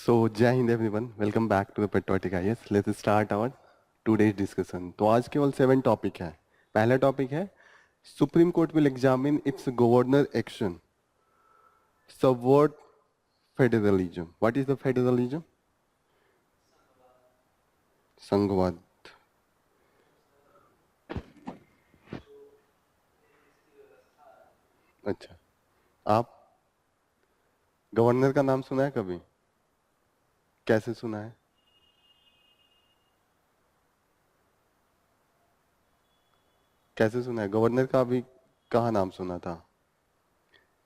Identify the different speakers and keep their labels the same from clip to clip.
Speaker 1: So, Jai Hind everyone, welcome back to the Patriotic IAS. Let's start our today's discussion. तो आज केवल 7 topic है. पहला topic है supreme court will examine it's governor action. Subvert federalism. What is the federalism? संघवाद. अच्छा, आप governor का नाम सुना है कभी? कैसे सुना है? कैसे सुना है? गवर्नर का अभी कहाँ नाम सुना था?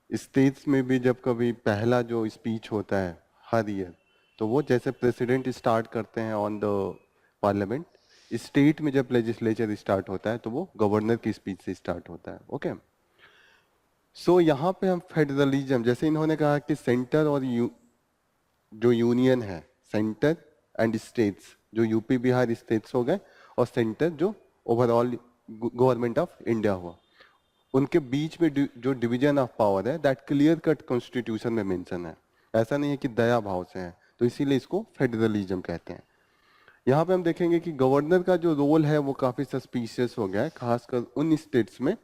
Speaker 1: स्टेट्स में भी जब कभी पहला जो स्पीच होता है हर ईयर, तो वो जैसे प्रेसिडेंट स्टार्ट करते हैं ऑन द पार्लियामेंट, स्टेट में जब लेजिस्लेचर स्टार्ट होता है तो वो गवर्नर की स्पीच से स्टार्ट होता है. ओके. सो यहाँ पे हम फेडरलिज्म, जैसे इन्होंने कहा कि सेंटर और जो यूनियन है, सेंटर एंड स्टेट्स, जो यूपी बिहार स्टेट्स हो गए और सेंटर जो ओवरऑल गवर्नमेंट ऑफ इंडिया हुआ, उनके बीच में जो डिवीजन ऑफ पावर है दैट क्लियर कट कॉन्स्टिट्यूशन में मेंशन है. ऐसा नहीं है कि दया भाव से है, तो इसीलिए इसको फेडरलिज्म कहते हैं. यहाँ पे हम देखेंगे कि गवर्नर का जो रोल है वो काफी सस्पिशियस हो गया है, खासकर उन स्टेट्स में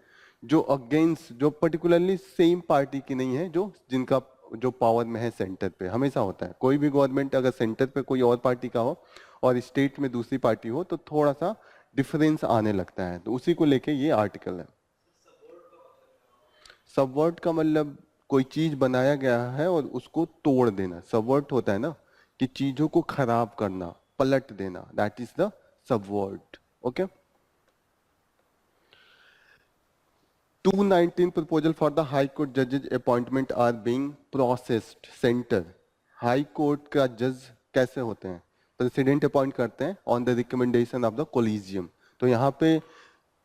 Speaker 1: जो अगेंस्ट, जो पर्टिकुलरली सेम पार्टी की नहीं है, जिनका जो पावर में है सेंटर पे. हमेशा होता है कोई भी गवर्नमेंट अगर सेंटर पे कोई और पार्टी का हो और स्टेट में दूसरी पार्टी हो तो थोड़ा सा डिफरेंस आने लगता है. तो उसी को लेके ये आर्टिकल है. सबवर्ट का मतलब कोई चीज बनाया गया है और उसको तोड़ देना. सबवर्ट होता है ना कि चीजों को खराब करना, पलट देना, that is the subvert. Okay. 219 proposal for the High Court judges appointment are being processed. Center High Court का जज कैसे होते हैं? प्रेसिडेंट अपॉइंट करते हैं on the recommendation of the collegium. तो यहाँ पे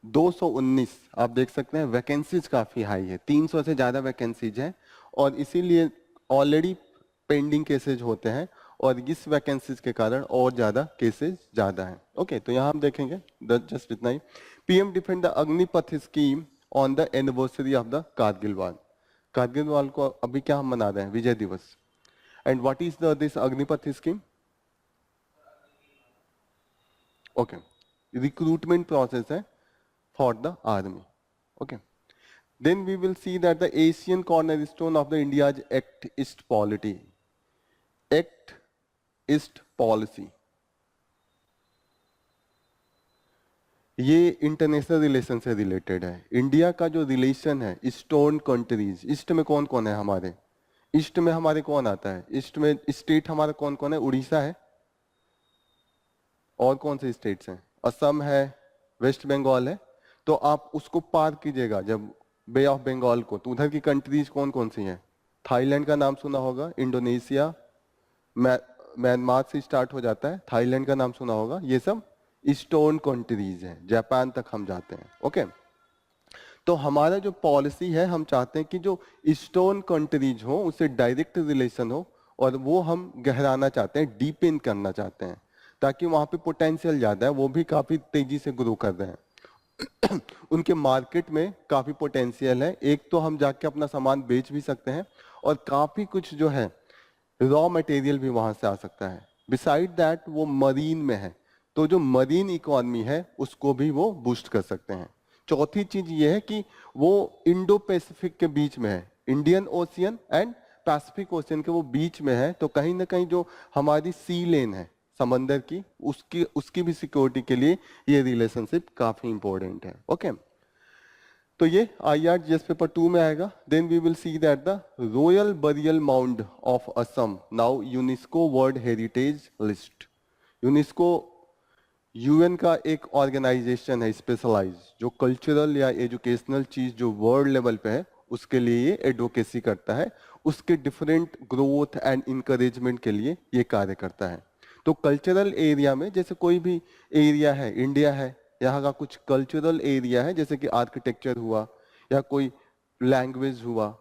Speaker 1: 219 आप देख सकते हैं, वैकेंसीज काफी हाई है, 300 से ज्यादा वैकेंसीज हैं और इसीलिए ऑलरेडी पेंडिंग केसेज होते हैं और इस वैकेंसीज के कारण और ज्यादा केसेज ज्यादा हैं. ओके, तो यहाँ हम देखेंगे जस्ट इतना ही. PM defend the Agnipath scheme on the anniversary of the Kargil war. Kargil war को अभी क्या हम मना रहे हैं? Vijay Diwas. And what is this Agnipath scheme? Okay, recruitment process है for the army. Okay. Then we will see that the Asian cornerstone of the India's act east polity. Act east policy ये international relation से related है. India का जो relation है eastern countries, east में कौन कौन है हमारे? ईस्ट में हमारे कौन आता है? ईस्ट में स्टेट हमारा कौन कौन है? उड़ीसा है और कौन से स्टेट्स हैं? असम है, वेस्ट बंगाल है. तो आप उसको पार कीजिएगा जब बे ऑफ बंगाल को, तो उधर की कंट्रीज कौन कौन सी हैं? थाईलैंड का नाम सुना होगा, इंडोनेशिया, म्यांमार से स्टार्ट हो जाता है, थाईलैंड का नाम सुना होगा. ये सब ईस्टर्न कंट्रीज हैं, जापान तक हम जाते हैं. ओके. तो हमारा जो पॉलिसी है, हम चाहते हैं कि जो ईस्टर्न कंट्रीज हो उससे डायरेक्ट रिलेशन हो और वो हम गहराना चाहते हैं, डीपेन करना चाहते हैं, ताकि वहां पे पोटेंशियल ज्यादा है, वो भी काफी तेजी से ग्रो कर रहे हैं. उनके मार्केट में काफी पोटेंशियल है. एक तो हम जाके अपना सामान बेच भी सकते हैं और काफी कुछ जो है रॉ मटेरियल भी वहां से आ सकता है. बिसाइड दैट वो मरीन में है, तो जो मरीन इकोनॉमी है उसको भी वो बूस्ट कर सकते हैं. चौथी चीज ये है कि वो इंडो पैसिफिक के बीच में है, Indian ocean and Pacific ocean के वो बीच में है. तो कहीं ना कहीं जो हमारी सी लेन है समंदर की, उसकी भी सिक्योरिटी के लिए ये रिलेशनशिप काफी इंपॉर्टेंट है. ओके. तो ये IRGS पेपर 2 में आएगा. Then we will see that the royal burial mound of Assam now UNESCO world heritage list. UNESCO UN का एक ऑर्गेनाइजेशन है स्पेशलाइज, जो कल्चरल या एजुकेशनल चीज जो वर्ल्ड लेवल पे है उसके लिए ये एडवोकेसी करता है, उसके डिफरेंट ग्रोथ एंड इंकरेजमेंट के लिए ये कार्य करता है. तो कल्चरल एरिया में जैसे कोई भी एरिया है, इंडिया है, यहाँ का कुछ कल्चरल एरिया है, जैसे कि आर्किटेक्चर हुआ या कोई लैंग्वेज हुआ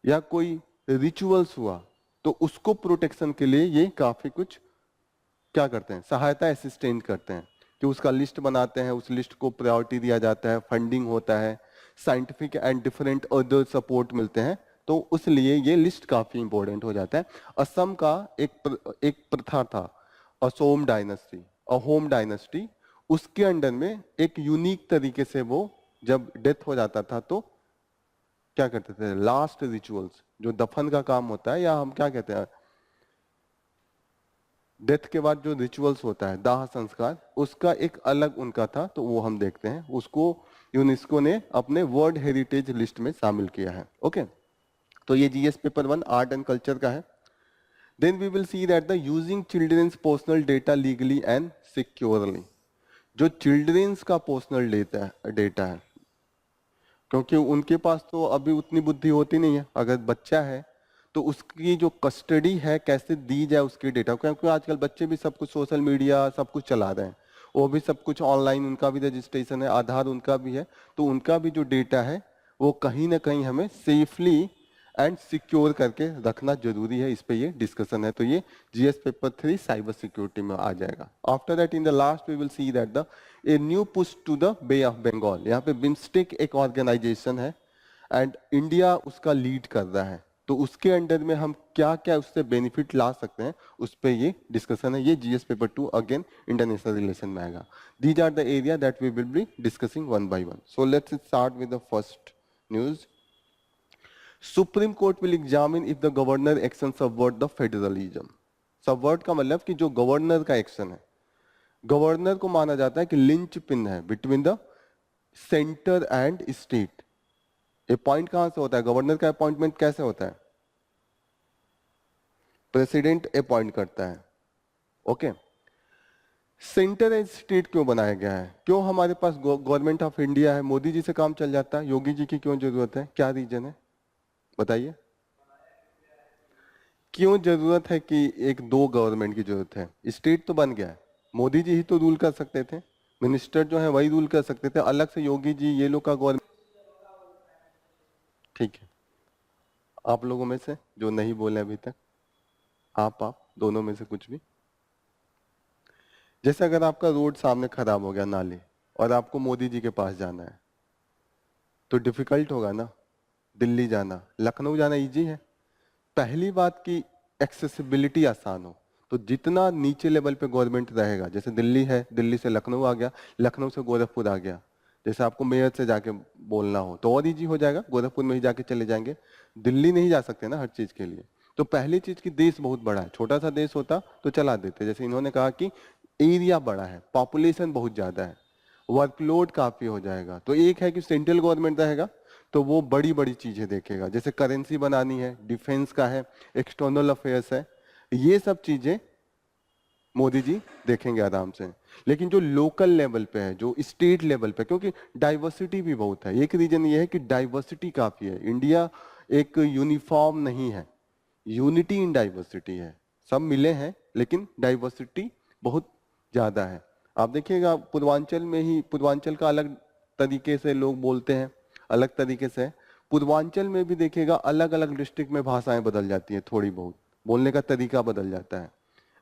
Speaker 1: या कोई रिचुअल्स हुआ, तो उसको प्रोटेक्शन के लिए ये काफी कुछ क्या करते हैं, सहायता असिस्टेंट करते हैं, कि उसका लिस्ट बनाते हैं, उस लिस्ट को प्रायोरिटी दिया जाता है, फंडिंग होता है, scientific and different other support मिलते हैं तो उस लिए ये लिस्ट काफी इंपॉर्टेंट हो जाता है। असम का एक प्रथा था, असोम डायनेस्टी, अहोम डायनेस्टी, उसके अंडर में एक यूनिक तरीके से वो जब डेथ हो जाता था तो क्या करते थे, लास्ट रिचुअल्स जो दफन का काम होता है, या हम क्या कहते हैं, डेथ के बाद जो रिचुअल्स होता है दाह संस्कार, उसका एक अलग उनका था, तो वो हम देखते हैं, उसको यूनेस्को ने अपने वर्ल्ड हेरिटेज लिस्ट में शामिल किया है। ओके, तो ये GS paper 1 art and culture का है। Then we will see that the using children's personal data legally and securely. जो चिल्ड्रंस का पर्सनल डेटा है, क्योंकि उनके पास तो अभी उतनी बुद्धि होती नहीं है, अगर बच्चा है तो उसकी जो कस्टडी है कैसे दी जाए उसकी डेटा, क्योंकि आजकल बच्चे भी सब कुछ सोशल मीडिया सब कुछ चला रहे हैं, वो भी सब कुछ ऑनलाइन, उनका भी रजिस्ट्रेशन है, आधार उनका भी है, तो उनका भी जो डेटा है वो कहीं ना कहीं हमें सेफली एंड सिक्योर करके रखना जरूरी है। इस पे ये डिस्कशन है, तो ये जीएस पेपर 3 साइबर सिक्योरिटी में आ जाएगा। After that in the last we will see that the a new push to the bay of Bengal. यहाँ पे बिम्स्टेक एक ऑर्गेनाइजेशन है एंड इंडिया उसका लीड कर रहा है, तो उसके अंडर में हम क्या क्या उससे बेनिफिट ला सकते हैं उस पे ये डिस्कशन है। ये GS paper 2 again international relation में आएगा। These are the area that we will be discussing one by one. So let's start with the first news. Supreme court will examine if the governor action subvert the federalism. Subvert का मतलब कि जो governor का action है, governor को माना जाता है कि लिंच पिन है between the centre and state. Appoint कहां से होता है, गवर्नर का अपॉइंटमेंट कैसे होता है, प्रेसिडेंट अपॉइंट करता है। ओके, सेंटर एंड स्टेट क्यों बनाया गया है, क्यों हमारे पास गवर्नमेंट ऑफ इंडिया है, मोदी जी से काम चल जाता है, योगी जी की क्यों जरूरत है, क्या रीजन है बताइए, क्यों जरूरत है कि एक दो गवर्नमेंट की जरूरत है, स्टेट तो बन गया है, मोदी जी ही तो रूल कर सकते थे, मिनिस्टर जो है वही रूल कर सकते थे, अलग से योगी जी ये लोग का गवर्नमेंट। ठीक है, आप लोगों में से जो नहीं बोले अभी तक, आप दोनों में से कुछ भी, जैसे अगर आपका रोड सामने खराब हो गया नाले और आपको मोदी जी के पास जाना है तो डिफिकल्ट होगा ना, दिल्ली जाना, लखनऊ जाना इजी है। पहली बात की एक्सेसिबिलिटी आसान हो, तो जितना नीचे लेवल पे गवर्नमेंट रहेगा, जैसे दिल्ली है, दिल्ली से लखनऊ आ गया, लखनऊ से गोरखपुर आ गया, जैसे आपको मेयर से जाके बोलना हो तो और इजी हो जाएगा, गोरखपुर में ही जाके चले जाएंगे, दिल्ली नहीं जा सकते ना हर चीज के लिए। तो पहली चीज की देश बहुत बड़ा है, छोटा सा देश होता तो चला देते, जैसे इन्होंने कहा कि एरिया बड़ा है, पॉपुलेशन बहुत ज्यादा है, वर्कलोड काफी हो जाएगा, तो एक है कि सेंट्रल गवर्नमेंट रहेगा तो वो बड़ी बड़ी चीजें देखेगा, जैसे करेंसी बनानी है, डिफेंस का है, एक्सटर्नल अफेयर्स है, ये सब चीजें मोदी जी देखेंगे आराम से। लेकिन जो लोकल लेवल पे है, जो स्टेट लेवल पे, क्योंकि डाइवर्सिटी भी बहुत है, एक रीजन ये है कि डाइवर्सिटी काफी है, इंडिया एक यूनिफॉर्म नहीं है, यूनिटी इन डाइवर्सिटी है, सब मिले हैं लेकिन डाइवर्सिटी बहुत ज्यादा है। आप देखिएगा पूर्वांचल में ही, पूर्वांचल का अलग तरीके से लोग बोलते हैं, अलग तरीके से पूर्वांचल में भी देखिएगा अलग अलग डिस्ट्रिक्ट में भाषाएं बदल जाती हैं, थोड़ी बहुत बोलने का तरीका बदल जाता है।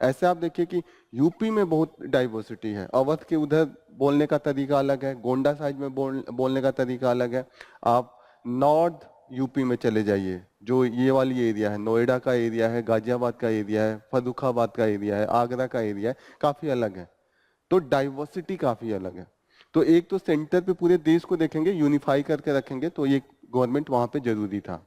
Speaker 1: ऐसे आप देखिए कि यूपी में बहुत डाइवर्सिटी है, अवध के उधर बोलने का तरीका अलग है, गोंडा साइड में बोलने का तरीका अलग है। आप नॉर्थ यूपी में चले जाइए, जो ये वाली एरिया है, नोएडा का एरिया है, गाजियाबाद का एरिया है, फर्रुखाबाद का एरिया है, आगरा का एरिया है, काफी अलग है, तो डाइवर्सिटी काफी अलग है। तो एक तो सेंटर पे पूरे देश को देखेंगे, यूनिफाई करके रखेंगे, तो ये गवर्नमेंट वहां पे जरूरी था।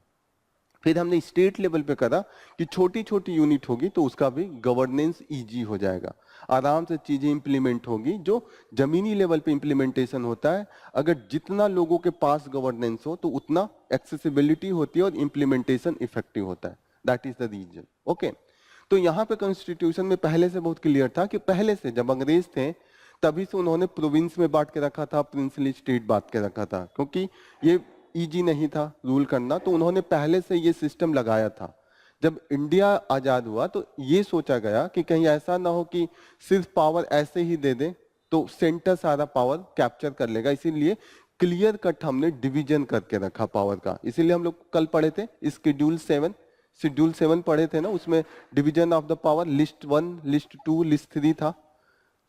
Speaker 1: फिर हमने स्टेट लेवल पे करा कि छोटी छोटी यूनिट होगी तो उसका भी गवर्नेंस इजी हो जाएगा, आराम से चीजें इंप्लीमेंट होगी, जो जमीनी लेवल पे इंप्लीमेंटेशन होता है, अगर जितना लोगों के पास गवर्नेंस हो तो उतना एक्सेसिबिलिटी होती है और इंप्लीमेंटेशन इफेक्टिव होता है, that is the reason. Okay, तो यहाँ पे कॉन्स्टिट्यूशन में पहले से बहुत क्लियर था कि पहले से जब अंग्रेज थे तभी से उन्होंने प्रोविंस में बांट के रखा था, प्रिंसली स्टेट बांट के रखा था, क्योंकि ये इजी नहीं था रूल करना, तो उन्होंने पहले से ये सिस्टम लगाया था। जब इंडिया आजाद हुआ तो ये सोचा गया कि कहीं ऐसा ना हो कि सिर्फ पावर ऐसे ही दे दे तो सेंटर सारा पावर कैप्चर कर लेगा, इसीलिए क्लियर कट हमने डिवीजन करके रखा पावर का। इसीलिए हम लोग कल पढ़े थे शेड्यूल 7 पढ़े थे ना, उसमें division of the power, list 1, list 2, list 3 था,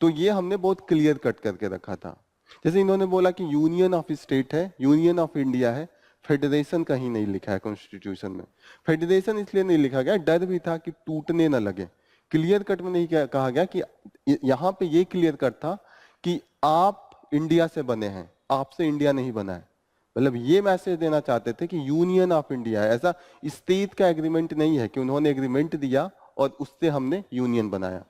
Speaker 1: तो ये हमने बहुत क्लियर कट करके रखा था। जैसे इन्होंने बोला कि यूनियन ऑफ स्टेट है, यूनियन ऑफ इंडिया है, फेडरेशन कहीं नहीं लिखा है कॉन्स्टिट्यूशन में। फेडरेशन इसलिए नहीं लिखा गया, डर भी था कि टूटने ना लगे। क्लियर कट में नहीं कहा गया कि यहाँ पे ये क्लियर कट था कि आप इंडिया से बने हैं, आपसे इंडिया नहीं बना है। मतलब ये मैसेज देना चाहते थे कि यूनियन ऑफ इंडिया है, ऐसा स्टेट का एग्रीमेंट नहीं है कि उन्होंने एग्रीमेंट दिया और उससे हमने यूनियन बनाया।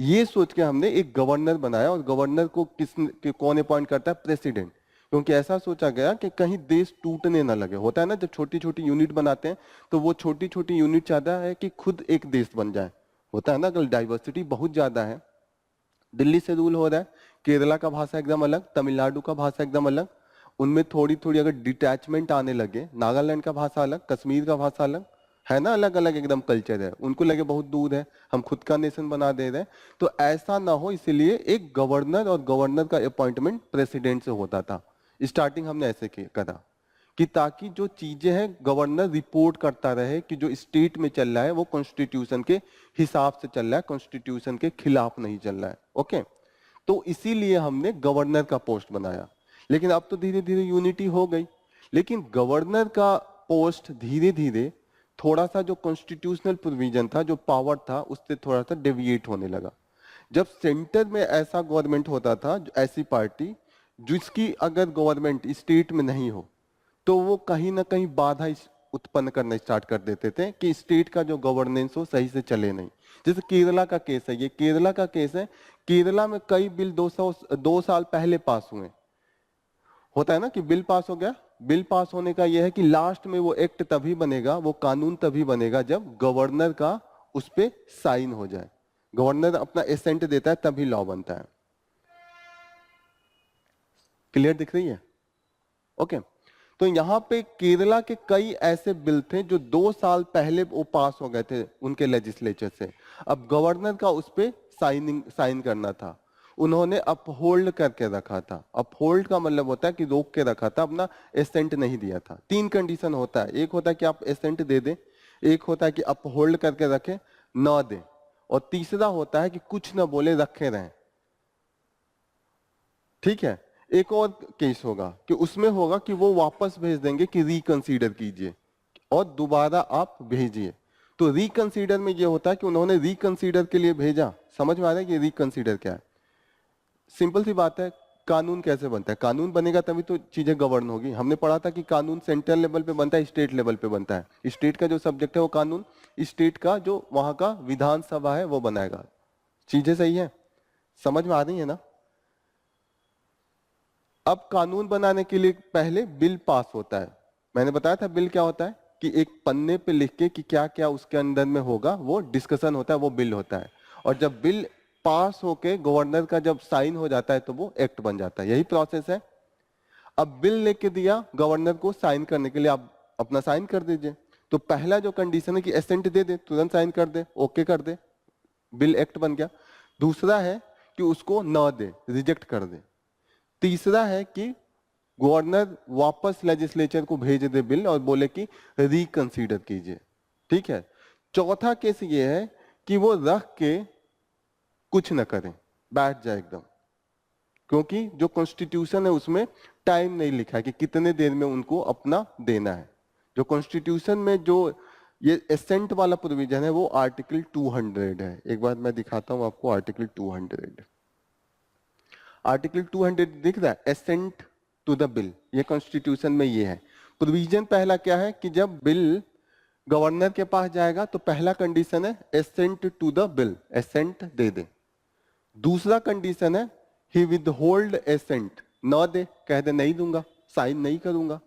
Speaker 1: ये सोच के हमने एक गवर्नर बनाया, और गवर्नर को कौन अपॉइंट करता है? प्रेसिडेंट। क्योंकि ऐसा सोचा गया कि कहीं देश टूटने ना लगे। होता है ना, जब छोटी छोटी यूनिट बनाते हैं तो वो छोटी छोटी यूनिट चाहता है कि खुद एक देश बन जाए। होता है ना, कल डाइवर्सिटी बहुत ज्यादा है, दिल्ली से रूल हो रहा है, केरला का भाषा एकदम अलग, तमिलनाडु का भाषा एकदम अलग, उनमें थोड़ी थोड़ी अगर डिटैचमेंट आने लगे, नागालैंड का भाषा अलग, कश्मीर का भाषा अलग है ना, अलग अलग एकदम कल्चर है, उनको लगे बहुत दूर है, हम खुद का नेशन बना दे रहे हैं। तो ऐसा ना हो इसलिए एक गवर्नर, और गवर्नर का अपॉइंटमेंट प्रेसिडेंट से होता था। स्टार्टिंग हमने ऐसे करा कि ताकि जो चीजें हैं गवर्नर रिपोर्ट करता रहे कि जो स्टेट में चल रहा है वो कॉन्स्टिट्यूशन के हिसाब से चल रहा है, कॉन्स्टिट्यूशन के खिलाफ नहीं चल रहा है। ओके, तो इसीलिए हमने गवर्नर का पोस्ट बनाया। लेकिन अब तो धीरे धीरे यूनिटी हो गई, लेकिन गवर्नर का पोस्ट धीरे धीरे थोड़ा सा जो कॉन्स्टिट्यूशनल प्रोविजन था, जो पावर था, उससे थोड़ा सा डेविएट होने लगा। जब सेंटर में ऐसा गवर्नमेंट होता था, ऐसी पार्टी जिसकी अगर गवर्नमेंट स्टेट में नहीं हो तो वो कहीं ना कहीं बाधा उत्पन्न करना स्टार्ट कर देते थे कि स्टेट का जो गवर्नेंस हो सही से चले नहीं। जैसे केरला का केस है, ये केरला का केस है। केरला में कई बिल 2 साल पहले पास हुए। होता है ना कि बिल पास हो गया, बिल पास होने का यह है कि लास्ट में वो एक्ट तभी बनेगा, वो कानून तभी बनेगा जब गवर्नर का उस पर साइन हो जाए, गवर्नर अपना एसेंट देता है, तभी लॉ बनता है। क्लियर दिख रही है? ओके, तो यहां पे केरला के कई ऐसे बिल थे जो 2 साल पहले वो पास हो गए थे उनके लेजिस्लेचर से। अब गवर्नर का उस पर साइन करना था, उन्होंने अपहोल्ड करके रखा था। अपहोल्ड का मतलब होता है कि रोक के रखा था, अपना एसेंट नहीं दिया था। 3 कंडीशन होता है, एक होता है कि आप एसेंट दे दें, एक होता है कि अपहोल्ड करके रखें ना दे, और तीसरा होता है कि कुछ ना बोले रखे रहें। ठीक है, एक और केस होगा कि उसमें होगा कि वो वापस भेज देंगे कि रिकंसीडर कीजिए और दोबारा आप भेजिए। तो रिकंसीडर में ये होता है कि उन्होंने रिकंसीडर के लिए भेजा। समझ में आ रहा है कि रिकंसीडर क्या है? सिंपल सी बात है, कानून कैसे बनता है? कानून बनेगा तभी तो चीजें गवर्न होगी। हमने पढ़ा था कि कानून सेंट्रल लेवल पे बनता है, स्टेट लेवल पे बनता है। स्टेट का जो सब्जेक्ट है वो कानून, स्टेट का जो वहां का विधानसभा है वो बनाएगा। चीजें सही है? समझ में आ रही है ना? अब कानून बनाने के लिए पहले बिल पास होता है। मैंने बताया था बिल क्या होता है कि एक पन्ने पे लिख के कि क्या क्या उसके अंदर में होगा, वो डिस्कशन होता है, वो बिल होता है। और जब बिल पास होके गवर्नर का जब साइन हो जाता है तो वो एक्ट बन जाता है। यही प्रोसेस है। अब बिल लेके दिया गवर्नर को साइन करने के लिए, आप अपना साइन कर दीजिए। तो पहला जो कंडीशन है कि एसेंट दे दे, तुरंत साइन कर दे, ओके कर दे, बिल एक्ट बन गया। दूसरा है कि उसको न दे, रिजेक्ट कर दे। तीसरा है कि गवर्नर वापस लेजिस्लेचर को भेज दे बिल और बोले कि रिकंसीडर कीजिए। ठीक है। चौथा केस ये है कि वो रख के कुछ न करें, बैठ जाए एकदम, क्योंकि जो कॉन्स्टिट्यूशन है उसमें टाइम नहीं लिखा है कि कितने देर में उनको अपना देना है। जो कॉन्स्टिट्यूशन में जो ये एसेंट वाला प्रोविजन है वो आर्टिकल 200 है। एक बार मैं दिखाता हूं आपको आर्टिकल 200। आर्टिकल 200 दिख रहा है, एसेंट टू द बिल, ये कॉन्स्टिट्यूशन में ये है। प्रोविजन पहला क्या है कि जब बिल गवर्नर के पास जाएगा तो पहला कंडीशन है assent to the bill, assent दे दे। दूसरा कंडीशन है ही विद होल्ड एसेंट, न दे, कह दे नहीं दूंगा, साइन नहीं करूंगा।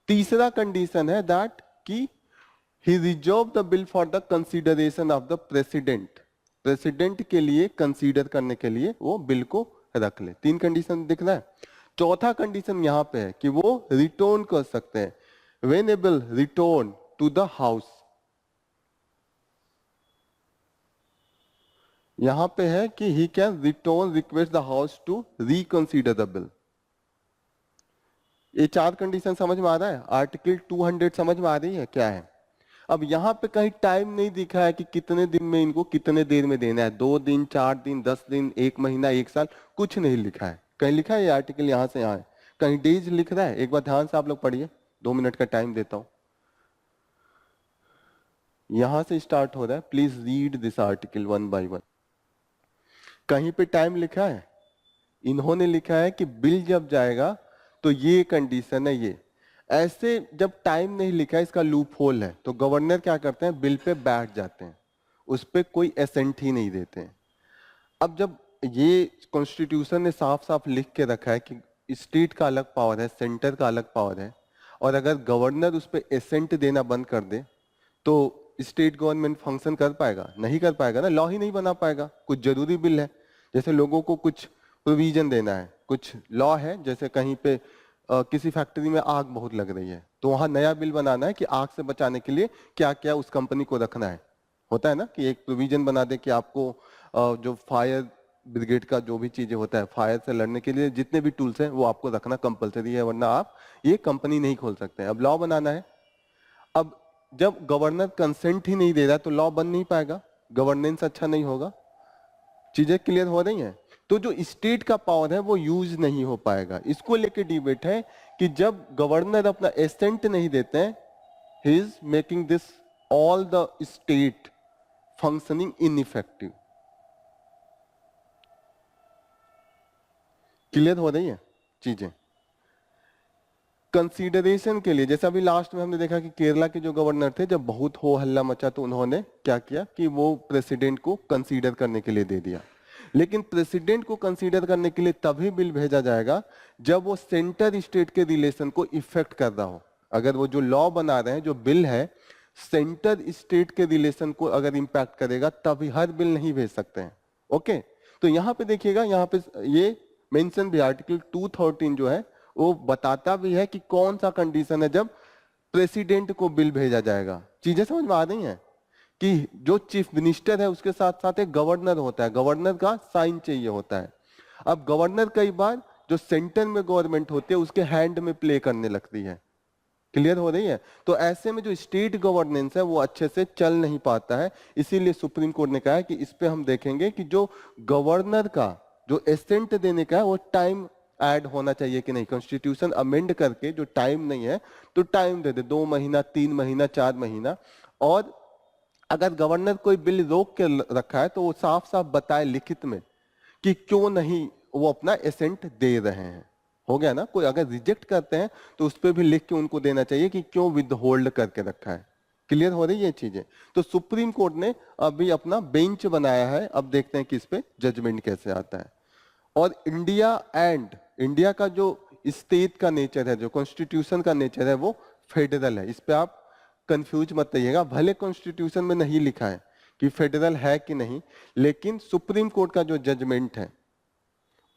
Speaker 1: तीसरा कंडीशन है दैट कि he reserve the bill for the consideration of the president, president के लिए कंसीडर करने के लिए वो बिल को रख ले। 3 कंडीशन दिख रहा है। चौथा कंडीशन यहां पे है कि वो रिटर्न कर सकते हैं, when a bill return to the house. यहां पे है कि he can return request the house to reconsider the bill. ये 4 कंडीशन समझ में आ रहा है? आर्टिकल 200 समझ में आ रही है क्या है? अब यहां पे कहीं टाइम नहीं दिखा है कि कितने दिन में इनको कितने देर में देना है, 2 दिन, 4 दिन, 10 दिन, 1 महीना, 1 साल, कुछ नहीं लिखा है। कहीं लिखा है ये आर्टिकल यहां से यहां है? कहीं डेज लिख रहा है? एक बार ध्यान से आप लोग पढ़िए, 2 मिनट का टाइम देता हूं। यहां से स्टार्ट हो रहा है, please read this article one by one. कहीं पे टाइम लिखा है? इन्होंने लिखा है कि बिल जब जाएगा तो ये कंडीशन है ये। ऐसे जब टाइम नहीं लिखा है, इसका लूप होल है, तो गवर्नर क्या करते हैं, बिल पे बैठ जाते हैं, उस पर कोई एसेंट ही नहीं देते हैं। अब जब ये कॉन्स्टिट्यूशन ने साफ साफ लिख के रखा है कि स्टेट का अलग पावर है, सेंटर का अलग पावर है, और अगर गवर्नर उस पर एसेंट देना बंद कर दे तो स्टेट गवर्नमेंट फंक्शन कर पाएगा? नहीं कर पाएगा ना, लॉ ही नहीं बना पाएगा। कुछ जरूरी बिल है, जैसे लोगों को कुछ प्रोविजन देना है, कुछ लॉ है, जैसे कहीं पे किसी फैक्ट्री में आग बहुत लग रही है, तो वहां नया बिल बनाना है कि आग से बचाने के लिए क्या क्या उस कंपनी को रखना है। होता है ना कि एक प्रोविजन बना दे कि आपको जो फायर ब्रिगेड का जो भी चीजें होता है, फायर से लड़ने के लिए जितने भी टूल्स हैं वो आपको रखना कंपलसरी है, वरना आप ये कंपनी नहीं खोल सकते हैं। अब लॉ बनाना है, अब जब गवर्नर कंसेंट ही नहीं दे रहा तो लॉ बन नहीं पाएगा, गवर्नेंस अच्छा नहीं होगा। चीजें क्लियर हो रही हैं? तो जो स्टेट का पावर है वो यूज नहीं हो पाएगा। इसको लेके डिबेट है कि जब गवर्नर अपना एसेंट नहीं देते हैं, he is making this all the state functioning ineffective. Clear हो रही है चीजें? कंसीडरेशन के लिए, जैसे अभी लास्ट में हमने देखा कि केरला के जो गवर्नर थे, जब बहुत हो हल्ला मचा तो उन्होंने क्या किया कि वो प्रेसिडेंट को कंसीडर करने के लिए दे दिया। लेकिन प्रेसिडेंट को कंसीडर करने के लिए तभी बिल भेजा जाएगा जब वो सेंटर स्टेट के रिलेशन को इफेक्ट कर रहा हो। अगर वो जो लॉ बना रहे हैं, जो बिल है, सेंटर स्टेट के रिलेशन को अगर इंपैक्ट करेगा तभी हर बिल नहीं भेज सकते हैं। ओके, तो यहाँ पे देखिएगा, यहाँ पे ये मेंशन भी आर्टिकल 213 जो है वो बताता भी है कि कौन सा कंडीशन है जब प्रेसिडेंट को बिल भेजा जाएगा। चीजें समझ में आ रही हैं कि जो चीफ मिनिस्टर है उसके साथ साथ एक गवर्नर होता है, गवर्नर का साइन चाहिए होता है। अब गवर्नर कई बार जो सेंटर में गवर्नमेंट होती है उसके हैंड में प्ले करने लगती है। क्लियर हो रही है? तो ऐसे में जो स्टेट गवर्नेंस है वो अच्छे से चल नहीं पाता है। इसीलिए सुप्रीम कोर्ट ने कहा है कि इस पे हम देखेंगे कि जो गवर्नर का जो एसेंट देने का है वो टाइम ऐड होना चाहिए कि नहीं। कॉन्स्टिट्यूशन अमेंड करके जो टाइम नहीं है तो टाइम दे दे, 2 महीना, 3 महीना, 4 महीना। और अगर गवर्नर कोई बिल रोक के रखा है तो वो साफ साफ बताए लिखित में कि क्यों नहीं वो अपना एसेंट दे रहे हैं। हो गया ना? कोई अगर रिजेक्ट करते हैं तो उस पर भी लिख के उनको देना चाहिए कि क्यों विद होल्ड करके रखा है। क्लियर हो रही है चीजें? तो सुप्रीम कोर्ट ने अभी अपना बेंच बनाया है, अब देखते हैं कि इस पे जजमेंट कैसे आता है। और इंडिया का जो स्टेट का नेचर है, जो कॉन्स्टिट्यूशन का नेचर है, वो फेडरल है। इस पे आप कंफ्यूज मत रहिएगा, भले कॉन्स्टिट्यूशन में नहीं लिखा है कि फेडरल है कि नहीं, लेकिन सुप्रीम कोर्ट का जो जजमेंट है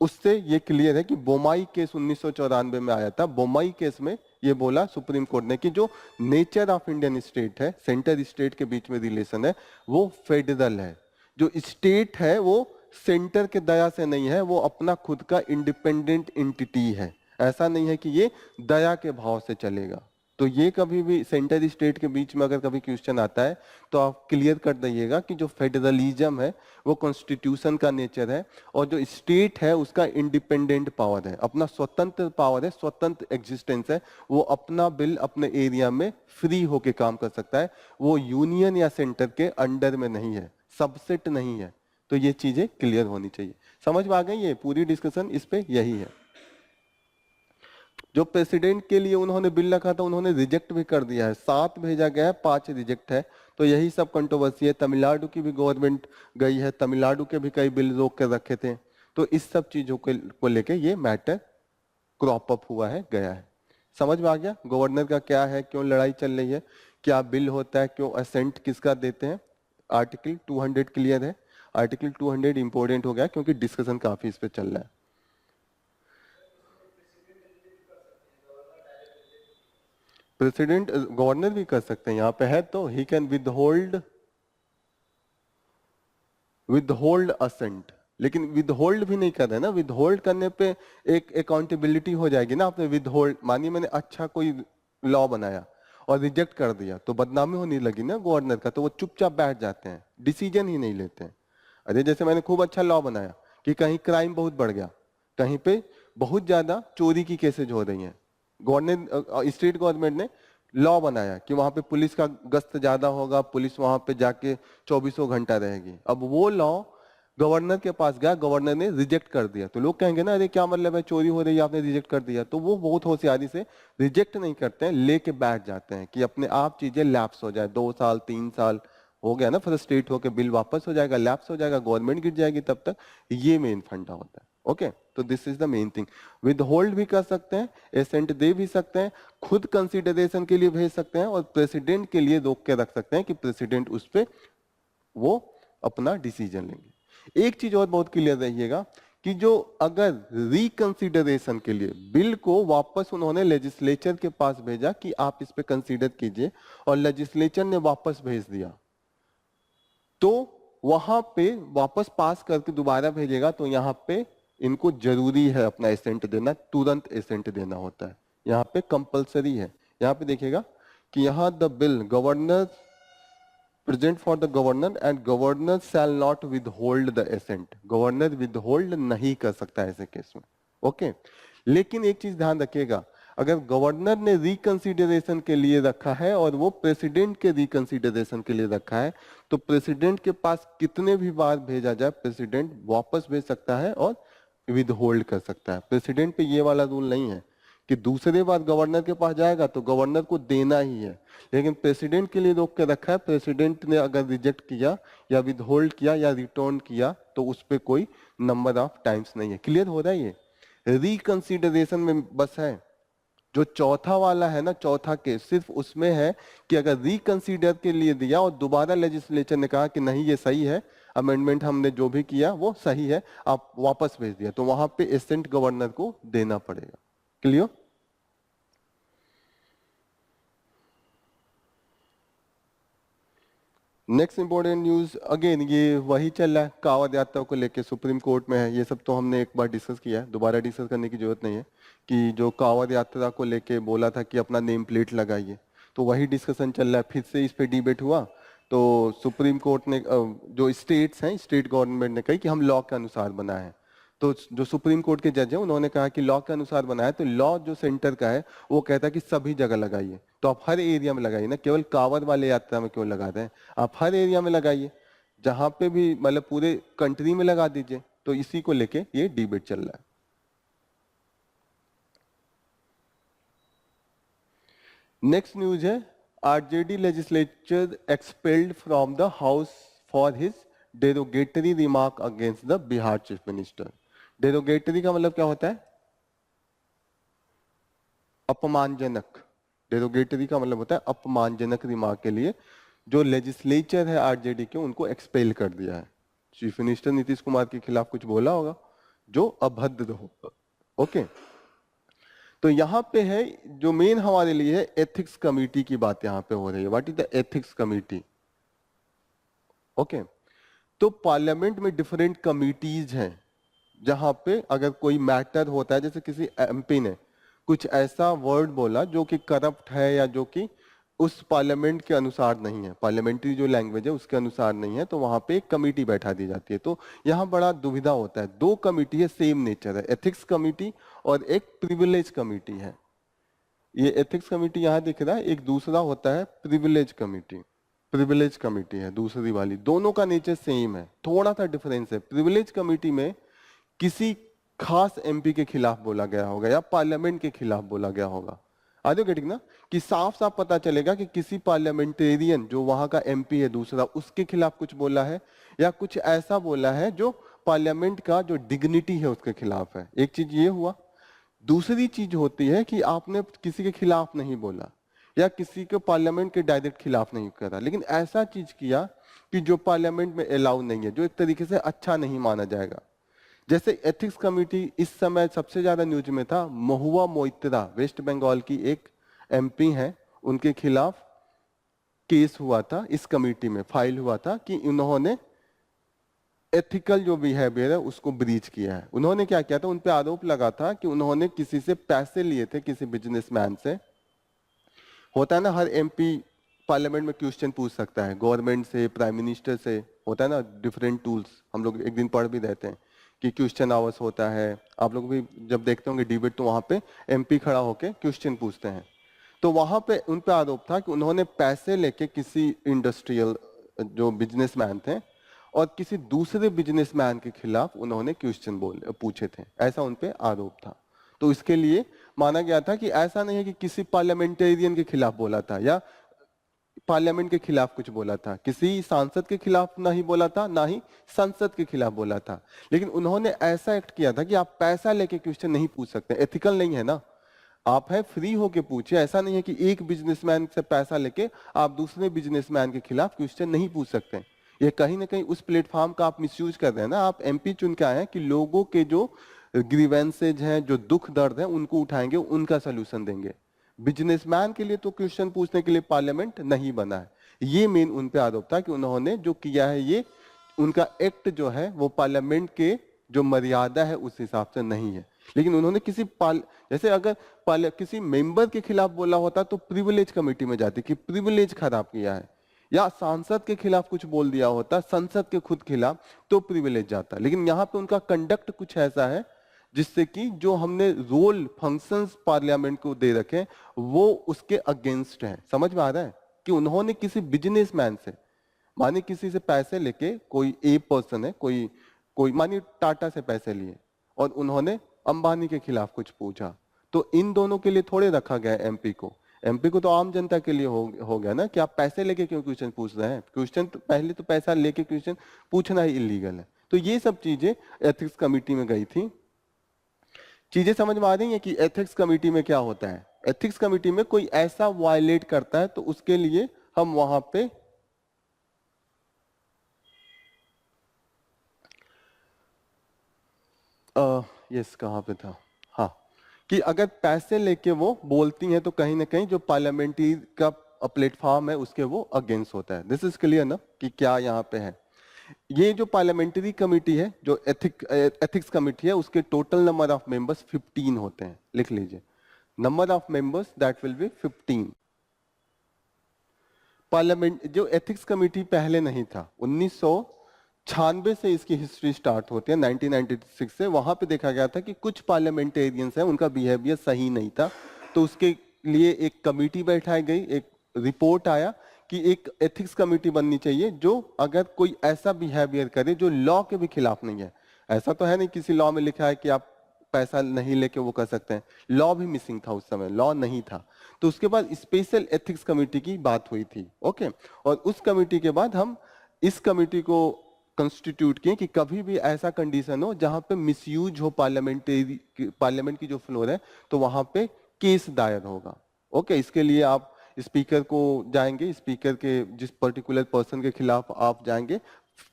Speaker 1: उससे ये क्लियर है कि बोमाई केस 1994 में आया था। बोमाई केस में ये बोला सुप्रीम कोर्ट ने कि जो नेचर ऑफ इंडियन स्टेट है, सेंटर स्टेट के बीच में रिलेशन है, वो फेडरल है। जो स्टेट है वो सेंटर के दया से नहीं है, वो अपना खुद का इंडिपेंडेंट एंटिटी है। ऐसा नहीं है कि ये दया के भाव से चलेगा। तो ये कभी भी सेंटर स्टेट के बीच में अगर कभी क्वेश्चन आता है तो आप क्लियर कर दीजिएगा कि जो फेडरलिज्म है वो कॉन्स्टिट्यूशन का नेचर है, और जो स्टेट है उसका इंडिपेंडेंट पावर है, अपना स्वतंत्र पावर है, स्वतंत्र एग्जिस्टेंस है। वो अपना बिल अपने एरिया में फ्री होके काम कर सकता है, वो यूनियन या सेंटर के अंडर में नहीं है, सबसेट नहीं है। तो ये चीजें क्लियर होनी चाहिए। समझ में आ गई? ये पूरी डिस्कशन इस पे यही है। जो प्रेसिडेंट के लिए उन्होंने बिल रखा था उन्होंने रिजेक्ट भी कर दिया है। 7 भेजा गया है, 5 रिजेक्ट है। तो यही सब कंट्रोवर्सी है। तमिलनाडु की भी गवर्नमेंट गई है, तमिलनाडु के भी कई बिल रोक कर रखे थे। तो इस सब चीजों को लेके ये मैटर क्रॉप अप हुआ है, गया है। समझ में आ गया गवर्नर का क्या है, क्यों लड़ाई चल रही है, क्या बिल होता है, क्यों असेंट किसका देते हैं। आर्टिकल 200 क्लियर है। आर्टिकल 200 इंपोर्टेंट हो गया क्योंकि डिस्कशन काफी इस पे चल रहा है। प्रेसिडेंट गवर्नर भी कर सकते हैं, यहाँ पे है तो ही कैन विदहोल्ड असेंट। लेकिन विदहोल्ड भी नहीं कर रहे ना, विदहोल्ड करने पे एक अकाउंटेबिलिटी हो जाएगी ना। आपने विदहोल्ड, मानिए मैंने अच्छा कोई लॉ बनाया और रिजेक्ट कर दिया तो बदनामी होने लगी ना गवर्नर का, तो वो चुपचाप बैठ जाते हैं, डिसीजन ही नहीं लेते हैं। अरे जैसे मैंने खूब अच्छा लॉ बनाया कि कहीं क्राइम बहुत बढ़ गया, कहीं पे बहुत ज्यादा चोरी की केसेज हो रही हैं, गवर्नमेंट स्टेट गवर्नमेंट ने लॉ बनाया कि वहां पे पुलिस का गश्त ज्यादा होगा, पुलिस वहां पे जाके 24 घंटा रहेगी। अब वो लॉ गवर्नर के पास गया, गवर्नर ने रिजेक्ट कर दिया। तो लोग कहेंगे ना, अरे क्या मतलब है, चोरी हो रही है, आपने रिजेक्ट कर दिया। तो वो बहुत होशियारी से रिजेक्ट नहीं करते हैं, लेके बैठ जाते हैं कि अपने आप चीजें लैप्स हो जाए। 2 साल 3 साल हो गया ना, फ्रस्ट्रेट होकर बिल वापस हो जाएगा, लैप्स हो जाएगा, गवर्नमेंट गिर जाएगी तब तक। ये मेन फंडा होता है। ओके, तो this is the main thing. With hold भी कर सकते हैं, एसेंट दे भी सकते हैं, खुद कंसिडरेशन के लिए भेज सकते हैं, और प्रेसिडेंट के लिए रोक के रख सकते हैं कि प्रेसिडेंट उस पर वो अपना डिसीजन लेंगे। एक चीज और बहुत क्लियर रहिएगा कि जो अगर रिकंसिडरेशन के लिए बिल को वापस उन्होंने लेजिस्लेचर के पास भेजा कि आप इस पे कंसीडर कीजिए, और लेजिस्लेचर ने वापस भेज दिया, तो वहां पे वापस पास करके दोबारा भेजेगा, तो यहां पे इनको जरूरी है अपना एसेंट देना, तुरंत एसेंट देना होता है, यहां पे कंपलसरी है। यहां पे देखिएगा कि यहां the bill governor present for the governor and governor shall not withhold the assent. Governor withhold नहीं कर सकता ऐसे केस में। ओके, लेकिन एक चीज ध्यान रखिएगा, अगर गवर्नर ने रिकंसिडरेशन के लिए रखा है और वो प्रेसिडेंट के रिकंसिडरेशन के लिए रखा है, तो प्रेसिडेंट के पास कितने भी बार भेजा जाए, प्रेसिडेंट वापस भेज सकता है और विदहोल्ड कर सकता है। प्रेसिडेंट पे ये वाला रूल नहीं है कि दूसरे बार गवर्नर के पास जाएगा तो गवर्नर को देना ही है, लेकिन प्रेसिडेंट के लिए रोक के रखा है। प्रेसिडेंट ने अगर रिजेक्ट किया या विदहोल्ड किया या रिटर्न किया तो उस पर कोई नंबर ऑफ टाइम्स नहीं है। क्लियर हो रहा है? ये रिकंसिडरेशन में बस है। जो चौथा वाला है ना, चौथा केस सिर्फ उसमें है कि अगर रिकंसीडर के लिए दिया और दोबारा लेजिस्लेचर ने कहा कि नहीं ये सही है, अमेंडमेंट हमने जो भी किया वो सही है, आप वापस भेज दिया, तो वहां पे एसेंट गवर्नर को देना पड़ेगा। Clear? Next important news, again ये वही चल रहा है, कावड़ यात्रा को लेके सुप्रीम कोर्ट में है। ये सब तो हमने एक बार डिस्कस किया है, दोबारा डिस्कस करने की जरूरत नहीं है। कि जो कावड़ यात्रा को लेके बोला था कि अपना नेम प्लेट लगाइए, तो वही डिस्कशन चल रहा है, फिर से इस पे डिबेट हुआ। तो सुप्रीम कोर्ट ने जो स्टेट्स हैं, स्टेट गवर्नमेंट ने कही कि हम लॉ के अनुसार बनाए हैं। तो जो सुप्रीम कोर्ट के जज हैं उन्होंने कहा कि लॉ के अनुसार बनाया, तो लॉ जो सेंटर का है वो कहता है कि सभी जगह लगाइए। तो आप हर एरिया में लगाइए ना, केवल कावड़ वाले यात्रा में क्यों लगा रहे हैं, आप हर एरिया में लगाइए, जहां पे भी मतलब पूरे कंट्री में लगा दीजिए। तो इसी को लेके ये डिबेट चल रहा है। नेक्स्ट न्यूज है, RJD legislature expelled from the house for his derogatory remark against the Bihar chief minister. Derogatory का मतलब क्या होता है? अपमानजनक। डेरोगेटरी का मतलब होता है अपमानजनक रिमार्क के लिए जो लेजिस्लेचर है आरजेडी के, उनको एक्सपेल कर दिया है। चीफ मिनिस्टर नीतीश कुमार के खिलाफ कुछ बोला होगा जो अभद्र हो। ओके, तो यहां पे है जो मेन हमारे लिए है, एथिक्स कमेटी की बात यहां पे हो रही है। What is the ethics committee? Okay, तो पार्लियामेंट में डिफरेंट कमिटीज हैं, जहां पे अगर कोई मैटर होता है, जैसे किसी एमपी ने कुछ ऐसा वर्ड बोला जो कि करप्ट है या जो कि उस पार्लियामेंट के अनुसार नहीं है, पार्लियामेंट्री जो लैंग्वेज है उसके अनुसार नहीं है, तो वहां पे एक कमेटी बैठा दी जाती है। तो यहाँ बड़ा दुविधा होता है, दो कमेटी है, सेम नेचर है, एथिक्स कमेटी और एक प्रिविलेज कमेटी है। ये एथिक्स कमेटी यहाँ दिख रहा है, एक दूसरा होता है प्रिविलेज कमेटी। प्रिविलेज कमेटी है दूसरी वाली, दोनों का नेचर सेम है, थोड़ा सा डिफरेंस है। प्रिविलेज कमेटी में किसी खास एमपी के खिलाफ बोला गया होगा या पार्लियामेंट के खिलाफ बोला गया होगा। आगे गेटिंग ना, कि साफ साफ पता चलेगा कि किसी पार्लियामेंटेरियन जो वहां का एमपी है दूसरा, उसके खिलाफ कुछ बोला है या कुछ ऐसा बोला है जो पार्लियामेंट का जो डिग्निटी है उसके खिलाफ है। एक चीज ये हुआ। दूसरी चीज होती है कि आपने किसी के खिलाफ नहीं बोला या किसी के पार्लियामेंट के डायरेक्ट खिलाफ नहीं करा, लेकिन ऐसा चीज किया कि जो पार्लियामेंट में अलाउ नहीं है, जो एक तरीके से अच्छा नहीं माना जाएगा। जैसे एथिक्स कमेटी इस समय सबसे ज्यादा न्यूज में था, महुआ मोइत्रा वेस्ट बंगाल की एक एमपी है, उनके खिलाफ केस हुआ था, इस कमेटी में फाइल हुआ था कि उन्होंने एथिकल जो बिहेवियर है उसको ब्रीच किया है। उन्होंने क्या किया था, उन पे आरोप लगा था कि उन्होंने किसी से पैसे लिए थे, किसी बिजनेसमैन से। होता है ना, हर एमपी पार्लियामेंट में क्वेश्चन पूछ सकता है, गवर्नमेंट से, प्राइम मिनिस्टर से, होता है ना, डिफरेंट टूल्स हम लोग एक दिन पढ़ भी देते हैं कि क्वेश्चन आवर्स होता है, आप लोग भी जब देखते होंगे डिबेट तो वहां पे एमपी खड़ा होके क्वेश्चन पूछते हैं। तो वहां पे उन पे आरोप था कि उन्होंने पैसे लेके किसी इंडस्ट्रियल जो बिजनेसमैन थे और किसी दूसरे बिजनेसमैन के खिलाफ उन्होंने क्वेश्चन पूछे थे, ऐसा उन पे आरोप था। तो इसके लिए माना गया था कि ऐसा नहीं है कि किसी पार्लियामेंटेरियन के खिलाफ बोला था या पार्लियामेंट के खिलाफ कुछ बोला था, किसी सांसद के खिलाफ ना ही बोला था, ना ही संसद के खिलाफ बोला था, लेकिन उन्होंने ऐसा एक्ट किया था कि आप पैसा लेके क्वेश्चन नहीं पूछ सकते, एथिकल नहीं है ना। आप है फ्री होके पूछिए, ऐसा नहीं है कि एक बिजनेसमैन से पैसा लेके आप दूसरे बिजनेसमैन के खिलाफ क्वेश्चन नहीं पूछ सकते। ये कहीं ना कहीं उस प्लेटफॉर्म का आप मिसयूज कर रहे हैं ना। आप एमपी चुन के आए हैं कि लोगों के जो ग्रीवेंसेज हैं, जो दुख दर्द है, उनको उठाएंगे, उनका सोल्यूशन देंगे। बिजनेसमैन के लिए तो क्वेश्चन पूछने के लिए पार्लियामेंट नहीं बना है। ये मेन उन पे आरोप था कि उन्होंने जो किया है, ये उनका एक्ट जो है वो पार्लियामेंट के जो मर्यादा है उस हिसाब से नहीं है। लेकिन उन्होंने किसी जैसे अगर किसी मेंबर के खिलाफ बोला होता तो प्रिविलेज कमेटी में जाती कि प्रिविलेज खराब किया है, या सांसद के खिलाफ कुछ बोल दिया होता, संसद के खुद खिलाफ, तो प्रिविलेज जाता। लेकिन यहाँ पे उनका कंडक्ट कुछ ऐसा है जिससे कि जो हमने रोल फंक्शंस पार्लियामेंट को दे रखे वो उसके अगेंस्ट है। समझ में आ रहा है कि उन्होंने किसी बिजनेसमैन से, माने किसी से पैसे लेके, कोई ए पर्सन है, कोई कोई मानिए टाटा से पैसे लिए और उन्होंने अंबानी के खिलाफ कुछ पूछा, तो इन दोनों के लिए थोड़े रखा गया एमपी को। एमपी को तो आम जनता के लिए हो गया ना कि आप पैसे लेके क्यों क्वेश्चन पूछ रहे हैं। क्वेश्चन तो पहले तो पैसा लेके क्वेश्चन पूछना ही इलीगल है। तो ये सब चीजें एथिक्स कमेटी में गई थी। चीजें समझ में आ रही है कि एथिक्स कमेटी में क्या होता है। एथिक्स कमेटी में कोई ऐसा वायलेट करता है तो उसके लिए हम वहां पे यस कहां पे था, हाँ, कि अगर पैसे लेके वो बोलती हैं तो कहीं ना कहीं जो पार्लियामेंट्री का प्लेटफॉर्म है उसके वो अगेंस्ट होता है। दिस इज क्लियर ना कि क्या यहाँ पे है। ये जो पार्लियामेंट्री कमेटी है, जो एथिक्स कमेटी है, उसके टोटल नंबर ऑफ मेंबर्स 15 होते हैं। लिख लीजिए, number of members that will be 15। Parliament जो एथिक्स कमेटी पहले नहीं था, 1996 से इसकी हिस्ट्री स्टार्ट होती है, 1996 से। वहां पे देखा गया था कि कुछ पार्लियामेंटेरियंस हैं, उनका बिहेवियर सही नहीं था, तो उसके लिए एक कमेटी बैठाई गई। एक रिपोर्ट आया कि एक एथिक्स कमेटी बननी चाहिए जो अगर कोई ऐसा बिहेवियर करे जो लॉ के भी खिलाफ नहीं है। ऐसा तो है नहीं किसी लॉ में लिखा है कि आप पैसा नहीं लेके वो कर सकते हैं, लॉ भी मिसिंग था उस समय, लॉ नहीं था। तो उसके बाद स्पेशल एथिक्स कमेटी की बात हुई थी, ओके। और उस कमेटी के बाद हम इस कमेटी को कंस्टिट्यूट किए कि कभी भी ऐसा कंडीशन हो जहां पे मिसयूज हो पार्लियामेंट की जो फ्लोर है, तो वहां पे केस दायर होगा, ओके। इसके लिए आप स्पीकर को जाएंगे, स्पीकर के जिस पर्टिकुलर पर्सन के खिलाफ आप जाएंगे,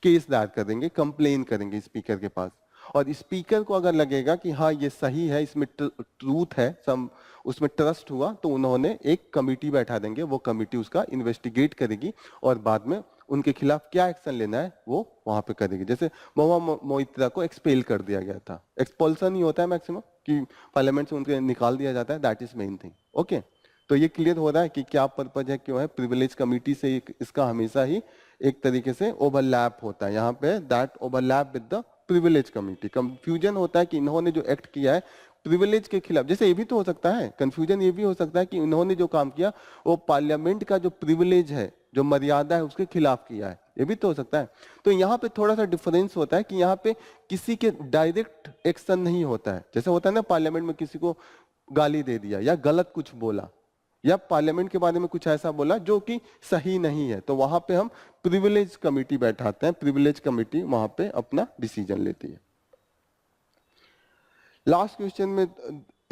Speaker 1: केस दायर करेंगे, कंप्लेन करेंगे स्पीकर के पास। और स्पीकर को अगर लगेगा कि हाँ ये सही है, इसमें ट्रूथ है, सम उसमें ट्रस्ट हुआ, तो उन्होंने एक कमिटी बैठा देंगे, वो कमिटी उसका इन्वेस्टिगेट करेगी और बाद में उनके खिलाफ क्या एक्शन लेना है वो वहां पे करेगी। जैसे महुआ मोइत्रा को एक्सपेल कर दिया गया था, एक्सपल्सन ही होता है मैक्सिमम कि पार्लियामेंट से उनके निकाल दिया जाता है, that is main thing, okay. तो ये क्लियर हो रहा है कि क्या पर्पज है, क्यों है। प्रिविलेज कमिटी से इसका हमेशा ही एक तरीके से ओवरलैप होता है, यहाँ पे that overlap with the privilege committee. Confusion होता है कि इन्होंने जो एक्ट किया है प्रिविलेज के खिलाफ, जैसे ये भी तो हो सकता है, कंफ्यूजन ये भी हो सकता है कि इन्होंने जो काम किया वो पार्लियामेंट का जो प्रिविलेज है, जो मर्यादा है, उसके खिलाफ किया है, ये भी तो हो सकता है। तो यहाँ पे थोड़ा सा डिफरेंस होता है कि यहाँ पे किसी के डायरेक्ट एक्शन नहीं होता है। जैसे होता है ना पार्लियामेंट में किसी को गाली दे दिया या गलत कुछ बोला या पार्लियामेंट के बारे में कुछ ऐसा बोला जो कि सही नहीं है, तो वहां पे हम प्रिविलेज कमेटी बैठाते हैं, प्रिविलेज कमेटी वहां पे अपना डिसीजन लेती है। लास्ट क्वेश्चन में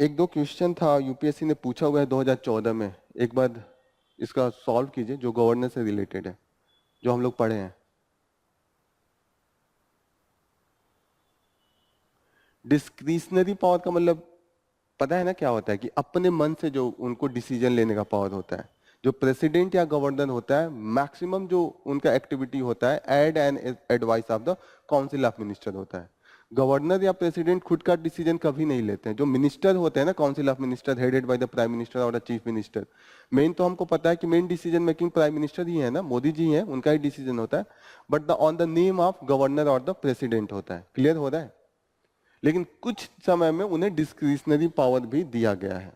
Speaker 1: एक दो क्वेश्चन था यूपीएससी ने पूछा हुआ है 2014 में, एक बार इसका सॉल्व कीजिए, जो गवर्नेंस से रिलेटेड है, जो हम लोग पढ़े हैं। डिस्क्रिशनरी पावर का मतलब पता है ना क्या होता है, कि अपने मन से जो उनको डिसीजन लेने का पावर होता है। जो प्रेसिडेंट या गवर्नर होता है, मैक्सिमम जो उनका एक्टिविटी होता है aid and advice of the council of minister होता है। गवर्नर या प्रेसिडेंट खुद का डिसीजन कभी नहीं लेते हैं। जो मिनिस्टर होते हैं ना, council of minister headed by the prime minister और द चीफ मिनिस्टर, मेन तो हमको पता है कि main decision making prime minister ही है ना, मोदी जी है, उनका ही डिसीजन होता है। But the on the name of governor और द प्रेसिडेंट होता है। क्लियर हो रहा है। लेकिन कुछ समय में उन्हें डिस्क्रिशनरी पावर भी दिया गया है।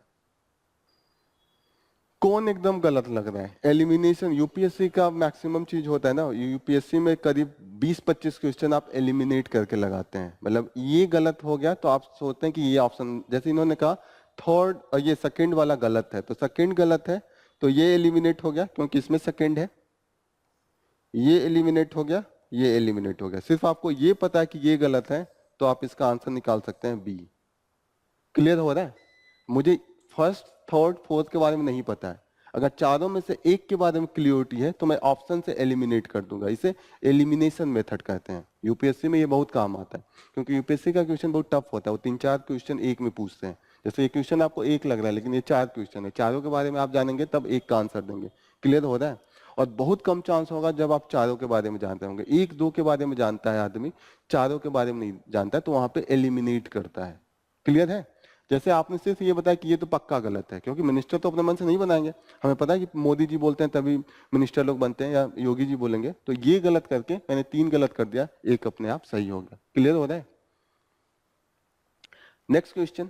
Speaker 1: कौन एकदम गलत लग रहा है? एलिमिनेशन, यूपीएससी का मैक्सिमम चीज होता है ना, यूपीएससी में करीब 20-25 क्वेश्चन आप एलिमिनेट करके लगाते हैं, मतलब ये गलत हो गया तो आप सोचते हैं कि ये ऑप्शन, जैसे इन्होंने कहा थर्ड और ये सेकंड वाला गलत है, तो सेकंड गलत है तो ये एलिमिनेट हो गया क्योंकि इसमें सेकंड है, ये एलिमिनेट हो गया, ये एलिमिनेट हो गया। सिर्फ आपको ये पता है कि ये गलत है तो आप इसका आंसर निकाल सकते हैं बी। क्लियर हो रहा है? मुझे फर्स्ट थर्ड फोर्थ के बारे में नहीं पता है, अगर चारों में से एक के बारे में क्लियरिटी है तो मैं ऑप्शन से एलिमिनेट कर दूंगा। इसे एलिमिनेशन मेथड कहते हैं। यूपीएससी में ये बहुत काम आता है क्योंकि यूपीएससी का क्वेश्चन बहुत टफ होता है, वो 3-4 क्वेश्चन एक में पूछते हैं। जैसे ये क्वेश्चन आपको एक लग रहा है लेकिन ये 4 क्वेश्चन है, चारों के बारे में आप जानेंगे तब एक का आंसर देंगे। क्लियर हो रहा है? और बहुत कम चांस होगा जब आप चारों के बारे में जानते होंगे। 1-2 के बारे में जानता है आदमी, चारों के बारे में नहीं जानता है, तो वहां पे एलिमिनेट करता है। क्लियर है? जैसे आपने सिर्फ ये बताया कि ये तो पक्का गलत है, क्योंकि मिनिस्टर तो अपने मन से नहीं बनाएंगे, हमें पता है कि मोदी जी बोलते हैं तभी मिनिस्टर लोग बनते हैं या योगी जी बोलेंगे, तो ये गलत करके मैंने 3 गलत कर दिया, एक अपने आप सही हो गया। क्लियर हो रहा है? Next question,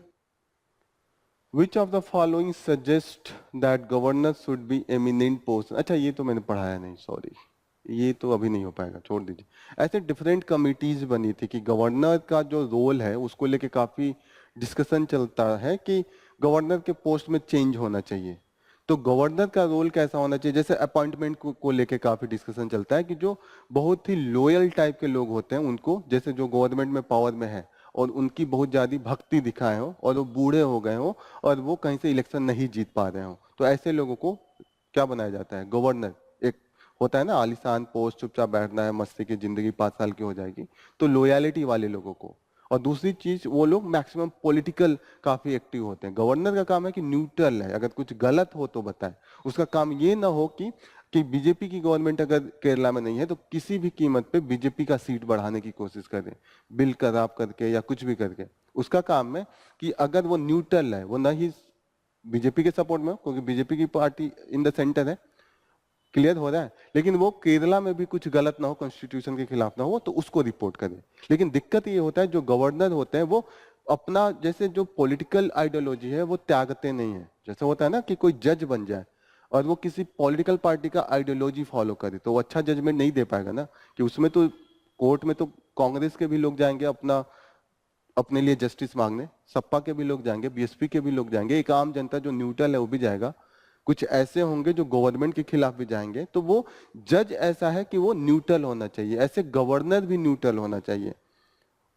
Speaker 1: which of the following suggest that governor should be eminent person? अच्छा ये तो मैंने पढ़ाया नहीं, सॉरी, ये तो अभी नहीं हो पाएगा, छोड़ दीजिए। ऐसे डिफरेंट कमिटीज बनी थी कि गवर्नर का जो रोल है उसको लेके काफी डिस्कशन चलता है कि गवर्नर के पोस्ट में चेंज होना चाहिए, तो गवर्नर का रोल कैसा होना चाहिए। जैसे अपॉइंटमेंट को लेके काफी डिस्कशन चलता है कि जो बहुत ही लॉयल टाइप के लोग होते हैं उनको, जैसे जो गवर्नमेंट में पावर में है और उनकी बहुत ज्यादा भक्ति दिखाए हो और वो बूढ़े हो गए हो और वो कहीं से इलेक्शन नहीं जीत पा रहे हो, तो ऐसे लोगों को क्या बनाया जाता है? गवर्नर। एक होता है ना आलीशान पोस्ट, चुपचाप बैठना है, मस्ती की जिंदगी 5 साल की हो जाएगी, तो लॉयलिटी वाले लोगों को। और दूसरी चीज, वो लोग मैक्सिमम पॉलिटिकल काफी एक्टिव होते हैं। गवर्नर का काम है कि न्यूट्रल है, अगर कुछ गलत हो तो बताए। उसका काम ये ना हो कि बीजेपी की गवर्नमेंट अगर केरला में नहीं है तो किसी भी कीमत पे बीजेपी का सीट बढ़ाने की कोशिश करे, बिल खराब करके या कुछ भी करके। उसका काम है कि अगर वो न्यूट्रल है, वो ना ही बीजेपी के सपोर्ट में हो, क्योंकि बीजेपी की पार्टी इन द सेंटर है। क्लियर हो रहा है? लेकिन वो केरला में भी कुछ गलत ना हो, कॉन्स्टिट्यूशन के खिलाफ ना हो, तो उसको रिपोर्ट करे। लेकिन दिक्कत ये होता है जो गवर्नर होते हैं वो अपना जैसे जो पॉलिटिकल आइडियोलॉजी है वो त्यागते नहीं है। जैसे होता है ना कि कोई जज बन जाए और वो किसी पॉलिटिकल पार्टी का आइडियोलॉजी फॉलो करे, तो वो अच्छा जजमेंट नहीं दे पाएगा ना, कि उसमें तो कोर्ट में तो कांग्रेस के भी लोग जाएंगे अपने लिए जस्टिस मांगने, सपा के भी लोग जाएंगे, बीएसपी के भी लोग जाएंगे, एक आम जनता जो न्यूट्रल है वो भी जाएगा, कुछ ऐसे होंगे जो गवर्नमेंट के खिलाफ भी जाएंगे। तो वो जज ऐसा है कि वो न्यूट्रल होना चाहिए, ऐसे गवर्नर भी न्यूट्रल होना चाहिए।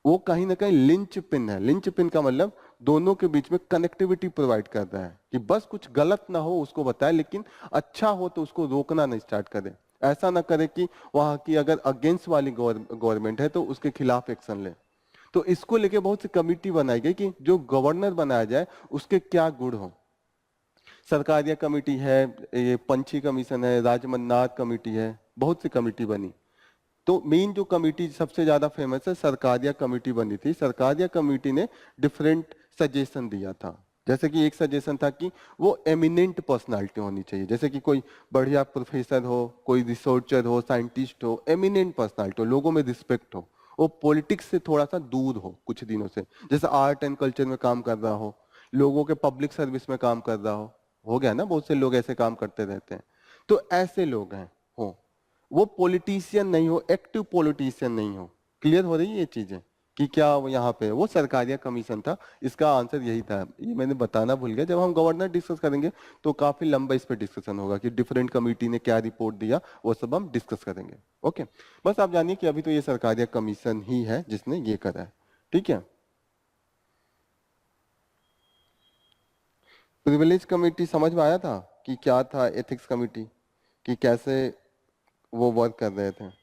Speaker 1: वो कहीं ना कहीं लिंच पिन है। लिंच पिन का मतलब दोनों के बीच में कनेक्टिविटी प्रोवाइड करता है, कि बस कुछ गलत ना हो उसको बताए, लेकिन अच्छा हो तो उसको रोकना नहीं स्टार्ट करे। ऐसा ना करे कि वहां की अगर अगेंस्ट वाली गवर्नमेंट है तो उसके खिलाफ एक्शन ले। तो इसको लेके बहुत सी कमिटी बनाई गई कि जो गवर्नर बनाया जाए उसके क्या गुण हो। सरकारिया कमेटी है, ये पंछी कमीशन है, राजमन्नाथ कमेटी है, बहुत सी कमेटी बनी। तो मेन जो कमेटी सबसे ज्यादा फेमस है, सरकारिया कमेटी बनी थी। सरकारिया कमेटी ने डिफरेंट सजेशन दिया था। जैसे कि एक सजेशन था कि वो एमिनेंट पर्सनालिटी होनी चाहिए, जैसे कि कोई बढ़िया प्रोफेसर हो, कोई रिसर्चर हो, साइंटिस्ट हो, एमिनेंट पर्सनालिटी हो, लोगों में रिस्पेक्ट हो, वो पॉलिटिक्स से थोड़ा सा दूर हो कुछ दिनों से, जैसे आर्ट एंड कल्चर में काम कर रहा हो, लोगों के पब्लिक सर्विस में काम कर रहा हो गया ना, बहुत से लोग ऐसे काम करते रहते हैं। तो ऐसे लोग हैं हो, वो पॉलिटिशियन नहीं हो, एक्टिव पॉलिटिशियन नहीं हो। क्लियर हो रही है ये चीजें कि क्या वो यहाँ पे वो सरकारिया कमीशन था, इसका आंसर यही था। ये मैंने बताना भूल गया, जब हम गवर्नर डिस्कस करेंगे तो काफी लंबा इस पे डिस्कशन होगा कि डिफरेंट कमिटी ने क्या रिपोर्ट दिया, वो सब हम डिस्कस करेंगे। ओके, बस आप जानिए कि अभी तो ये सरकारिया कमीशन ही है जिसने ये करा है। ठीक है, प्रिविलेज कमेटी समझ में आया था कि क्या था, एथिक्स कमेटी कि कैसे वो वर्क कर रहे थे।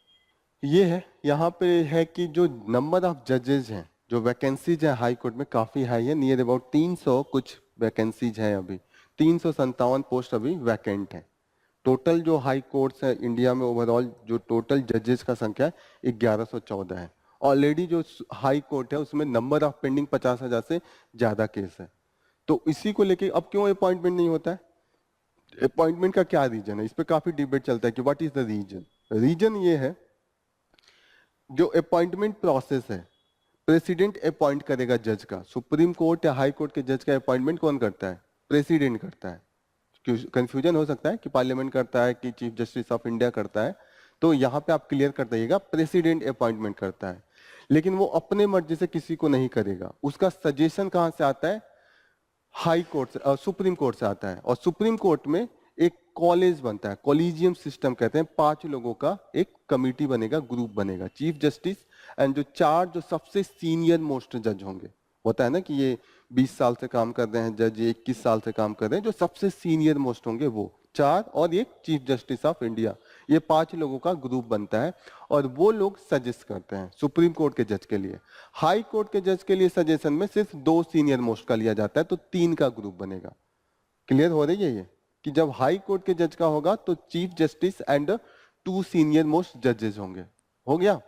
Speaker 1: ये है, यहाँ पे है कि जो नंबर ऑफ जजेस हैं, जो वैकेंसीज है हाई कोर्ट में काफी हाई है, नियर अबाउट 300 कुछ वैकेंसीज हैं अभी, 357 पोस्ट अभी वैकेंट है। टोटल जो हाई कोर्ट्स है इंडिया में ओवरऑल जो टोटल जजेस का संख्या है 1114 है। ऑलरेडी जो हाई कोर्ट है उसमें नंबर ऑफ पेंडिंग 50,000 से ज्यादा केस है। तो इसी को लेके अब क्यों अपॉइंटमेंट नहीं होता है, अपॉइंटमेंट का क्या रीजन है, इस पे काफी डिबेट चलता है कि what is the reason. Reason ये है, जो अपॉइंटमेंट प्रोसेस है प्रेसिडेंट अपॉइंट करेगा जज का। सुप्रीम कोर्ट या हाई कोर्ट के जज का अपॉइंटमेंट कौन करता है? प्रेसिडेंट करता है। कंफ्यूजन हो सकता है कि पार्लियामेंट करता है कि चीफ जस्टिस ऑफ इंडिया करता है, तो यहाँ पे आप क्लियर कर दीजिएगा प्रेसिडेंट अपॉइंटमेंट करता है। लेकिन वो अपने मर्जी से किसी को नहीं करेगा, उसका सजेशन कहां से आता है? हाई कोर्ट से, सुप्रीम कोर्ट से आता है। और सुप्रीम कोर्ट में एक कॉलेज बनता है, कॉलेजियम सिस्टम कहते हैं। 5 लोगों का एक कमिटी बनेगा, ग्रुप बनेगा, चीफ जस्टिस एंड जो 4 जो सबसे सीनियर मोस्ट जज होंगे। होता है ना कि ये 20 साल से काम कर रहे हैं जज, ये 21 साल से काम कर रहे हैं, जो सबसे सीनियर मोस्ट होंगे वो 4 और एक चीफ जस्टिस ऑफ इंडिया, ये 5 लोगों का ग्रुप बनता है। और वो लोग सजेस्ट करते हैं सुप्रीम कोर्ट के जज के लिए। हाई कोर्ट के जज के लिए सजेशन में सिर्फ 2 सीनियर मोस्ट का लिया जाता है, तो 3 का ग्रुप बनेगा। क्लियर हो रही है ये कि जब हाई कोर्ट के जज का होगा तो chief justice and 2 senior most जजेस होंगे। हो गया।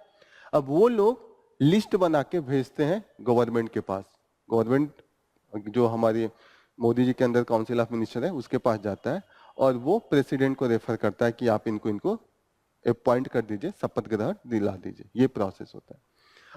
Speaker 1: अब वो लोग लिस्ट बना के भेजते हैं गवर्नमेंट के पास। गवर्नमेंट जो हमारे मोदी जी के अंदर काउंसिल ऑफ मिनिस्टर है उसके पास जाता है और वो प्रेसिडेंट को रेफर करता है कि आप इनको अपॉइंट कर दीजिए, शपथ ग्रहण दिला दीजिए। ये प्रोसेस होता है।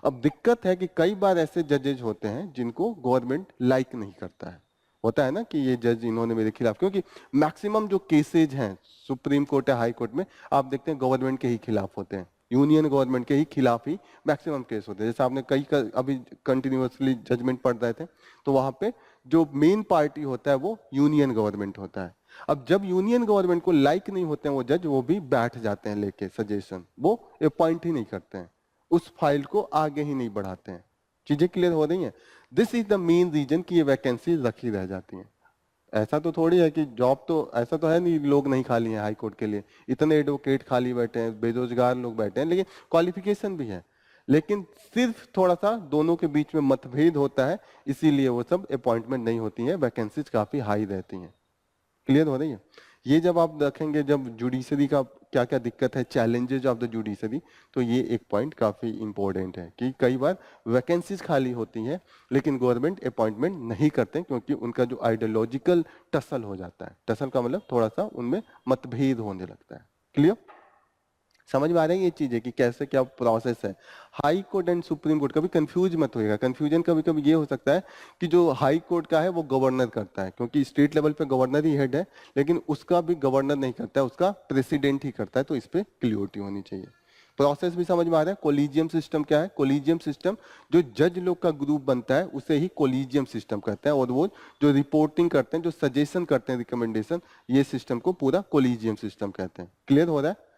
Speaker 1: अब दिक्कत है कि कई बार ऐसे जजेज होते हैं जिनको गवर्नमेंट लाइक नहीं करता है। होता है ना कि ये जज इन्होंने मेरे खिलाफ, क्योंकि मैक्सिमम जो केसेज हैं सुप्रीम कोर्ट या हाई कोर्ट में आप देखते हैं गवर्नमेंट के ही खिलाफ होते हैं, यूनियन गवर्नमेंट के ही खिलाफ ही मैक्सिमम केस होते हैं। जैसे आपने अभी कंटिन्यूअसली जजमेंट पढ़ रहे थे, तो वहां पे जो मेन पार्टी होता है वो यूनियन गवर्नमेंट होता है। अब जब यूनियन गवर्नमेंट को लाइक नहीं होते हैं वो जज, वो भी बैठ जाते हैं लेके सजेशन, वो अपॉइंट ही नहीं करते हैं, उस फाइल को आगे ही नहीं बढ़ाते हैं। चीजें क्लियर हो रही हैं? This is the main reason कि ये वैकेंसी रखी रह जाती हैं। ऐसा तो थोड़ी है कि जॉब, तो ऐसा तो है नहीं लोग नहीं खाली हैं हाई कोर्ट के लिए, इतने एडवोकेट खाली बैठे हैं, बेरोजगार लोग बैठे हैं, लेकिन क्वालिफिकेशन भी है। लेकिन सिर्फ थोड़ा सा दोनों के बीच में मतभेद होता है, इसीलिए वो सब अपॉइंटमेंट नहीं होती है, वैकेंसीज काफी हाई रहती हैं। क्लियर हो रही है? ये जब आप देखेंगे जब जुडिशरी का क्या क्या दिक्कत है, चैलेंजेस ऑफ द जुडिशरी, तो ये एक पॉइंट काफी इंपॉर्टेंट है कि कई बार वैकेंसीज खाली होती हैं लेकिन गवर्नमेंट अपॉइंटमेंट नहीं करते क्योंकि उनका जो आइडियोलॉजिकल टसल हो जाता है। टसल का मतलब थोड़ा सा उनमें मतभेद होने लगता है। क्लियर? समझ में आ रही है ये चीजें कि कैसे क्या प्रोसेस है। High court and supreme court, कभी कंफ्यूज मत होइएगा। कंफ्यूजन कभी कभी ये हो सकता है कि जो हाई कोर्ट का है वो गवर्नर करता है, क्योंकि स्टेट लेवल पे गवर्नर ही हेड है, लेकिन उसका भी गवर्नर नहीं करता है, उसका प्रेसिडेंट ही करता है। तो इस पे क्लियरिटी होनी चाहिए। प्रोसेस भी समझ में आ रहा है? कोलिजियम सिस्टम क्या है? कोलिजियम सिस्टम जो जज लोग का ग्रुप बनता है उसे ही कोलिजियम सिस्टम कहते हैं, और वो जो रिपोर्टिंग करते हैं, जो सजेशन करते हैं, रिकमेंडेशन, ये सिस्टम को पूरा कोलिजियम सिस्टम कहते हैं। क्लियर हो रहा है?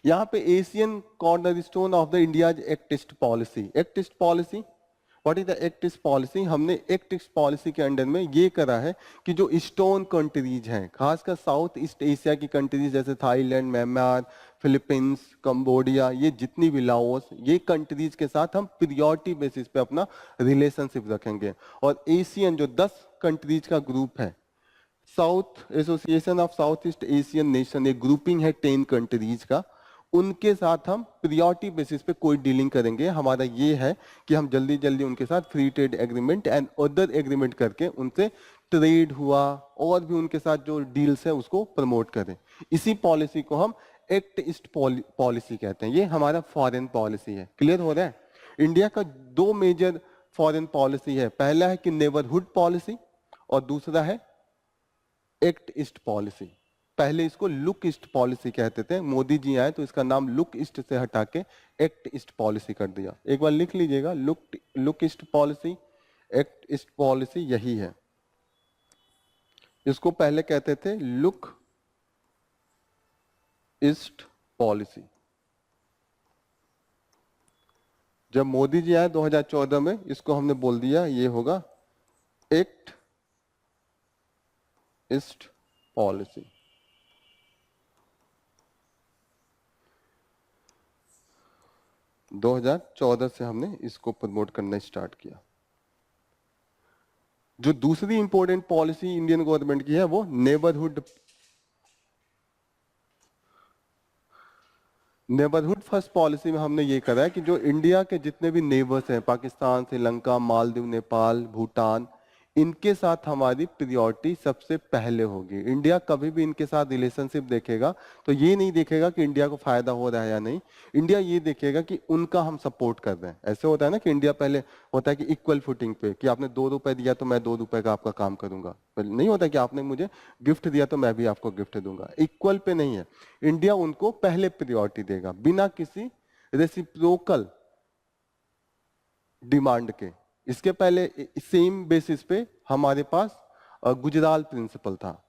Speaker 1: यहाँ पे Asian cornerstone of the India's act east policy. Act east policy, what is the act east policy? हमने एक्टिस्ट पॉलिसी के अंडर में ये करा है कि जो स्टोन कंट्रीज हैं, खासकर साउथ ईस्ट एशिया की कंट्रीज जैसे थाईलैंड, म्यांमार, फिलीपींस, कंबोडिया, ये जितनी भी, लाओस, ये कंट्रीज के साथ हम प्रियोरिटी बेसिस पे अपना रिलेशनशिप रखेंगे। और एशियन जो 10 कंट्रीज का ग्रुप है, south association of south east Asian nation, एक ग्रुपिंग है 10 कंट्रीज का, उनके साथ हम प्रियोरिटी बेसिस पे कोई डीलिंग करेंगे। हमारा ये है कि हम जल्दी जल्दी उनके साथ free trade agreement and other agreement करके उनसे ट्रेड हुआ और भी उनके साथ जो डील्स है उसको प्रमोट करें। इसी पॉलिसी को हम एक्ट ईस्ट पॉलिसी कहते हैं। ये हमारा फॉरेन पॉलिसी है। क्लियर हो रहा है? इंडिया का 2 मेजर फॉरेन पॉलिसी है। पहला है कि नेबरहुड पॉलिसी और दूसरा है एक्ट ईस्ट पॉलिसी। पहले इसको लुक ईस्ट पॉलिसी कहते थे, मोदी जी आए तो इसका नाम लुक ईस्ट से हटा के एक्ट ईस्ट पॉलिसी कर दिया। एक बार लिख लीजिएगा, look east policy, act east policy यही है। इसको पहले कहते थे लुक ईस्ट पॉलिसी। जब मोदी जी आए 2014 में, इसको हमने बोल दिया ये होगा एक्ट ईस्ट पॉलिसी। दो 2014 से हमने इसको प्रमोट करना स्टार्ट किया। जो दूसरी इंपॉर्टेंट पॉलिसी इंडियन गवर्नमेंट की है वो नेबरहुड फर्स्ट पॉलिसी में हमने ये करा है कि जो इंडिया के जितने भी नेबर्स हैं, पाकिस्तान, श्रीलंका, मालदीव, नेपाल, भूटान, इनके साथ हमारी प्रियोरिटी सबसे पहले होगी। इंडिया कभी भी इनके साथ रिलेशनशिप देखेगा तो ये नहीं देखेगा कि इंडिया को फायदा हो रहा है या नहीं, इंडिया ये देखेगा कि उनका हम सपोर्ट कर रहे हैं। ऐसे होता है ना कि इंडिया पहले होता है कि इक्वल फुटिंग पे, कि आपने 2 रुपए दिया तो मैं 2 रुपए का आपका काम करूंगा, नहीं होता कि आपने मुझे गिफ्ट दिया तो मैं भी आपको गिफ्ट दूंगा। इक्वल पे नहीं है, इंडिया उनको पहले प्रियोरिटी देगा बिना किसी रेसिप्रोकल डिमांड के। इसके पहले सेम बेसिस पे हमारे पास गुजराल प्रिंसिपल था,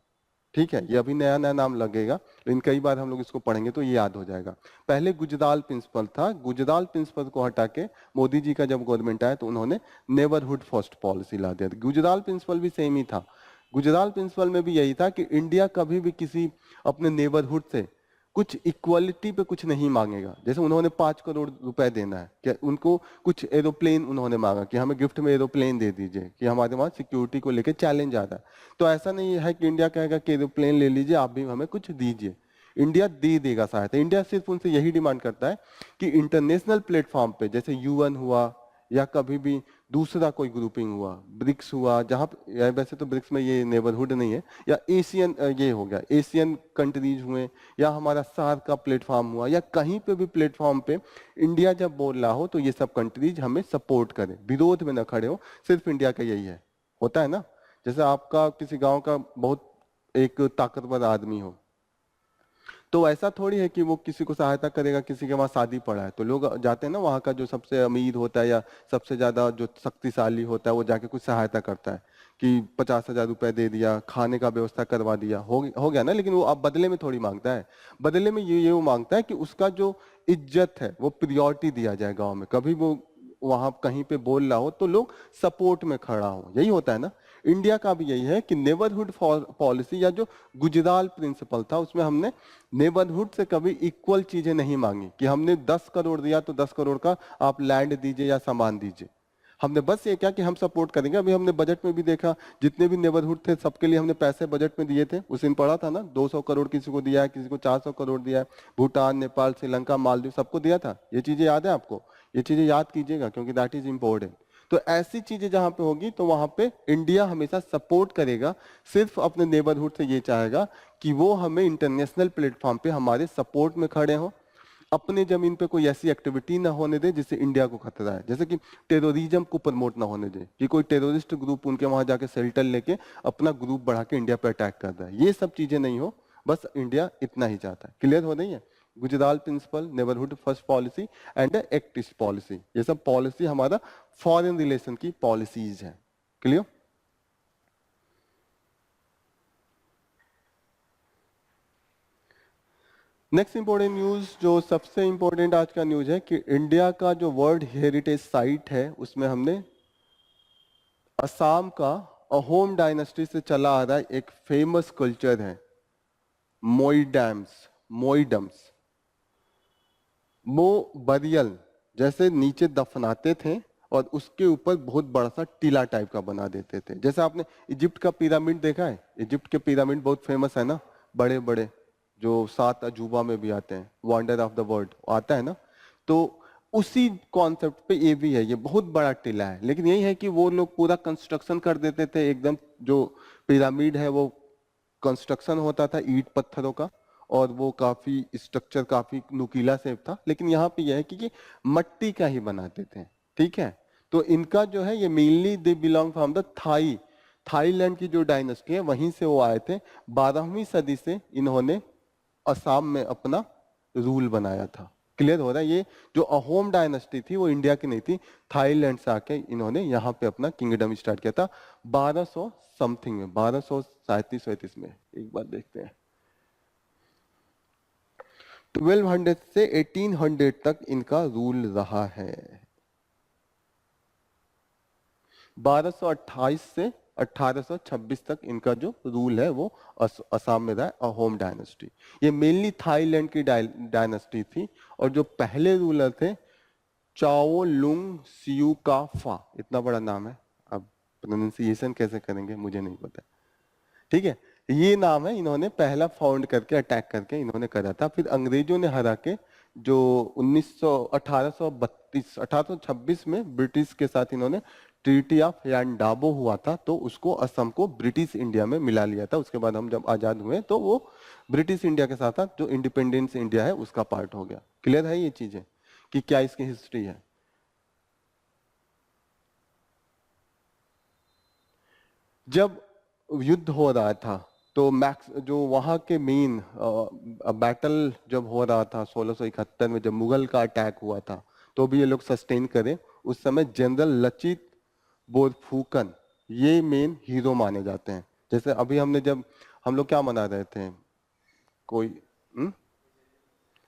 Speaker 1: ठीक है, ये अभी नया नया नाम लगेगा लेकिन कई बार हम लोग इसको पढ़ेंगे तो ये याद हो जाएगा। पहले गुजराल प्रिंसिपल था, गुजराल प्रिंसिपल को हटा के मोदी जी का जब गवर्नमेंट आया तो उन्होंने नेबरहुड फर्स्ट पॉलिसी ला दिया। गुजराल प्रिंसिपल भी सेम ही था, गुजराल प्रिंसिपल में भी यही था कि इंडिया कभी भी किसी अपने नेबरहुड से कुछ इक्वालिटी पे कुछ नहीं मांगेगा। जैसे उन्होंने 5 करोड़ रुपए देना है, क्या उनको कुछ एरोप्लेन उन्होंने मांगा कि हमें गिफ्ट में एरोप्लेन दे दीजिए कि हमारे वहां सिक्योरिटी को लेकर चैलेंज आ रहा है। तो ऐसा नहीं है कि इंडिया कहेगा कि एरोप्लेन ले लीजिए, आप भी हमें कुछ दीजिए। इंडिया दे देगा सहायता। इंडिया सिर्फ उनसे यही डिमांड करता है कि इंटरनेशनल प्लेटफॉर्म पे जैसे यूएन हुआ या कभी भी दूसरा कोई ग्रुपिंग हुआ, ब्रिक्स हुआ, जहां वैसे तो ब्रिक्स में ये नेबरहुड नहीं है, या एशियन ये हो गया, एशियन कंट्रीज हुए, या हमारा सार्क का प्लेटफॉर्म हुआ, या कहीं पे भी प्लेटफॉर्म पे इंडिया जब बोल रहा हो तो ये सब कंट्रीज हमें सपोर्ट करें, विरोध में न खड़े हो। सिर्फ इंडिया का यही है। होता है ना, जैसे आपका किसी गांव का बहुत एक ताकतवर आदमी हो तो ऐसा थोड़ी है कि वो किसी को सहायता करेगा, किसी के वहां शादी पड़ा है तो लोग जाते हैं ना, वहां का जो सबसे अमीर होता है या सबसे ज्यादा जो शक्तिशाली होता है वो जाके कुछ सहायता करता है कि 50,000 रुपए दे दिया, खाने का व्यवस्था करवा दिया, हो गया ना। लेकिन वो अब बदले में थोड़ी मांगता है, बदले में ये वो मांगता है कि उसका जो इज्जत है वो प्रियोरिटी दिया जाए गाँव में। कभी वो वहां कहीं पे बोल रहा हो तो लोग सपोर्ट में खड़ा हो, यही होता है ना। इंडिया का भी यही है कि नेबरहुड पॉलिसी या जो गुजराल प्रिंसिपल था उसमें हमने नेबरहुड से कभी इक्वल चीजें नहीं मांगी कि हमने 10 करोड़ दिया तो 10 करोड़ का आप लैंड दीजिए या सामान दीजिए। हमने बस ये क्या कि हम सपोर्ट करेंगे। अभी हमने बजट में भी देखा, जितने भी नेबरहुड थे सबके लिए हमने पैसे बजट में दिए थे। उस दिन पढ़ा था ना, 200 करोड़ किसी को दिया है, किसी को 400 करोड़ दिया है, भूटान, नेपाल, श्रीलंका, मालदीव सबको दिया था। ये चीजें याद है आपको? ये चीजें याद कीजिएगा क्योंकि दैट इज इम्पोर्टेंट। तो ऐसी चीजें जहां पे होगी तो वहां पे इंडिया हमेशा सपोर्ट करेगा, सिर्फ अपने नेबरहुड से ये चाहेगा कि वो हमें इंटरनेशनल प्लेटफॉर्म पे हमारे सपोर्ट में खड़े हों, अपने जमीन पे कोई ऐसी एक्टिविटी ना होने दे जिससे इंडिया को खतरा है। जैसे कि टेररिज्म को प्रमोट ना होने दे कि कोई टेररिस्ट ग्रुप उनके वहां जाके शेल्टर लेके अपना ग्रुप बढ़ा के इंडिया पे अटैक कर रहा है, ये सब चीजें नहीं हो। बस इंडिया इतना ही चाहता है। क्लियर हो रही है? Gujral principle, neighbourhood first policy and act east policy, ये सब पॉलिसी हमारा फॉरेन रिलेशन की पॉलिसीज है। क्लियर? नेक्स्ट इंपॉर्टेंट न्यूज, जो सबसे इंपॉर्टेंट आज का न्यूज है कि इंडिया का जो वर्ल्ड हेरिटेज साइट है उसमें हमने असम का अहोम डायनेस्टी से चला आ रहा है एक फेमस कल्चर है मोइडम्स। वो बरियल जैसे नीचे दफनाते थे और उसके ऊपर बहुत बड़ा सा टीला टाइप का बना देते थे। जैसे आपने इजिप्ट का पिरामिड देखा है, इजिप्ट के पिरामिड बहुत फेमस है ना, बड़े बड़े जो 7 अजूबा में भी आते हैं, वंडर ऑफ द वर्ल्ड आता है ना। तो उसी कॉन्सेप्ट पे ये भी है, ये बहुत बड़ा टीला है। लेकिन यही है कि वो लोग पूरा कंस्ट्रक्शन कर देते थे एकदम, जो पिरामिड है वो कंस्ट्रक्शन होता था ईंट पत्थरों का, और वो काफी स्ट्रक्चर काफी नुकीला शेप था। लेकिन यहाँ पे यह है कि ये मट्टी का ही बनाते थे, ठीक है। तो इनका जो है ये mainly they belong from the Thailand की जो डायनेस्टी है वहीं से वो आए थे। 12वीं सदी से इन्होंने असम में अपना रूल बनाया था। क्लियर हो रहा है? ये जो अहोम डायनेस्टी थी वो इंडिया की नहीं थी, थाईलैंड से आके इन्होंने यहाँ पे अपना किंगडम स्टार्ट किया था 1200 समथिंग में, 1237 में। एक बार देखते हैं, 1200 से 1800 तक इनका रूल रहा है। 1228 से 1826 तक इनका जो रूल है वो असम में रहा है, अहोम डायनेस्टी। ये मेनली थाईलैंड की डायनेस्टी थी, और जो पहले रूलर थे चाओ लुंग सियुकाफा, इतना बड़ा नाम है, अब प्रोनाउंसिएशन कैसे करेंगे मुझे नहीं पता, ठीक है। ये नाम है, इन्होंने पहला फाउंड करके अटैक करके इन्होंने करा था। फिर अंग्रेजों ने हरा के जो 1826 में ब्रिटिश के साथ इन्होंने ट्रीटी ऑफ यानडाबो हुआ था, तो उसको असम को ब्रिटिश इंडिया में मिला लिया था। उसके बाद हम जब आजाद हुए तो वो ब्रिटिश इंडिया के साथ साथ जो इंडिपेंडेंस इंडिया है उसका पार्ट हो गया। क्लियर है ये चीजें कि क्या इसकी हिस्ट्री है। जब युद्ध हो रहा था तो मैक्स जो वहां के मेन बैटल जब हो रहा था 1671 में, जब मुगल का अटैक हुआ था, तो भी ये लोग सस्टेन करे। उस समय जनरल लचित बोरफुकन ये मेन हीरो माने जाते हैं। जैसे अभी हमने जब हम लोग क्या मना रहे थे, कोई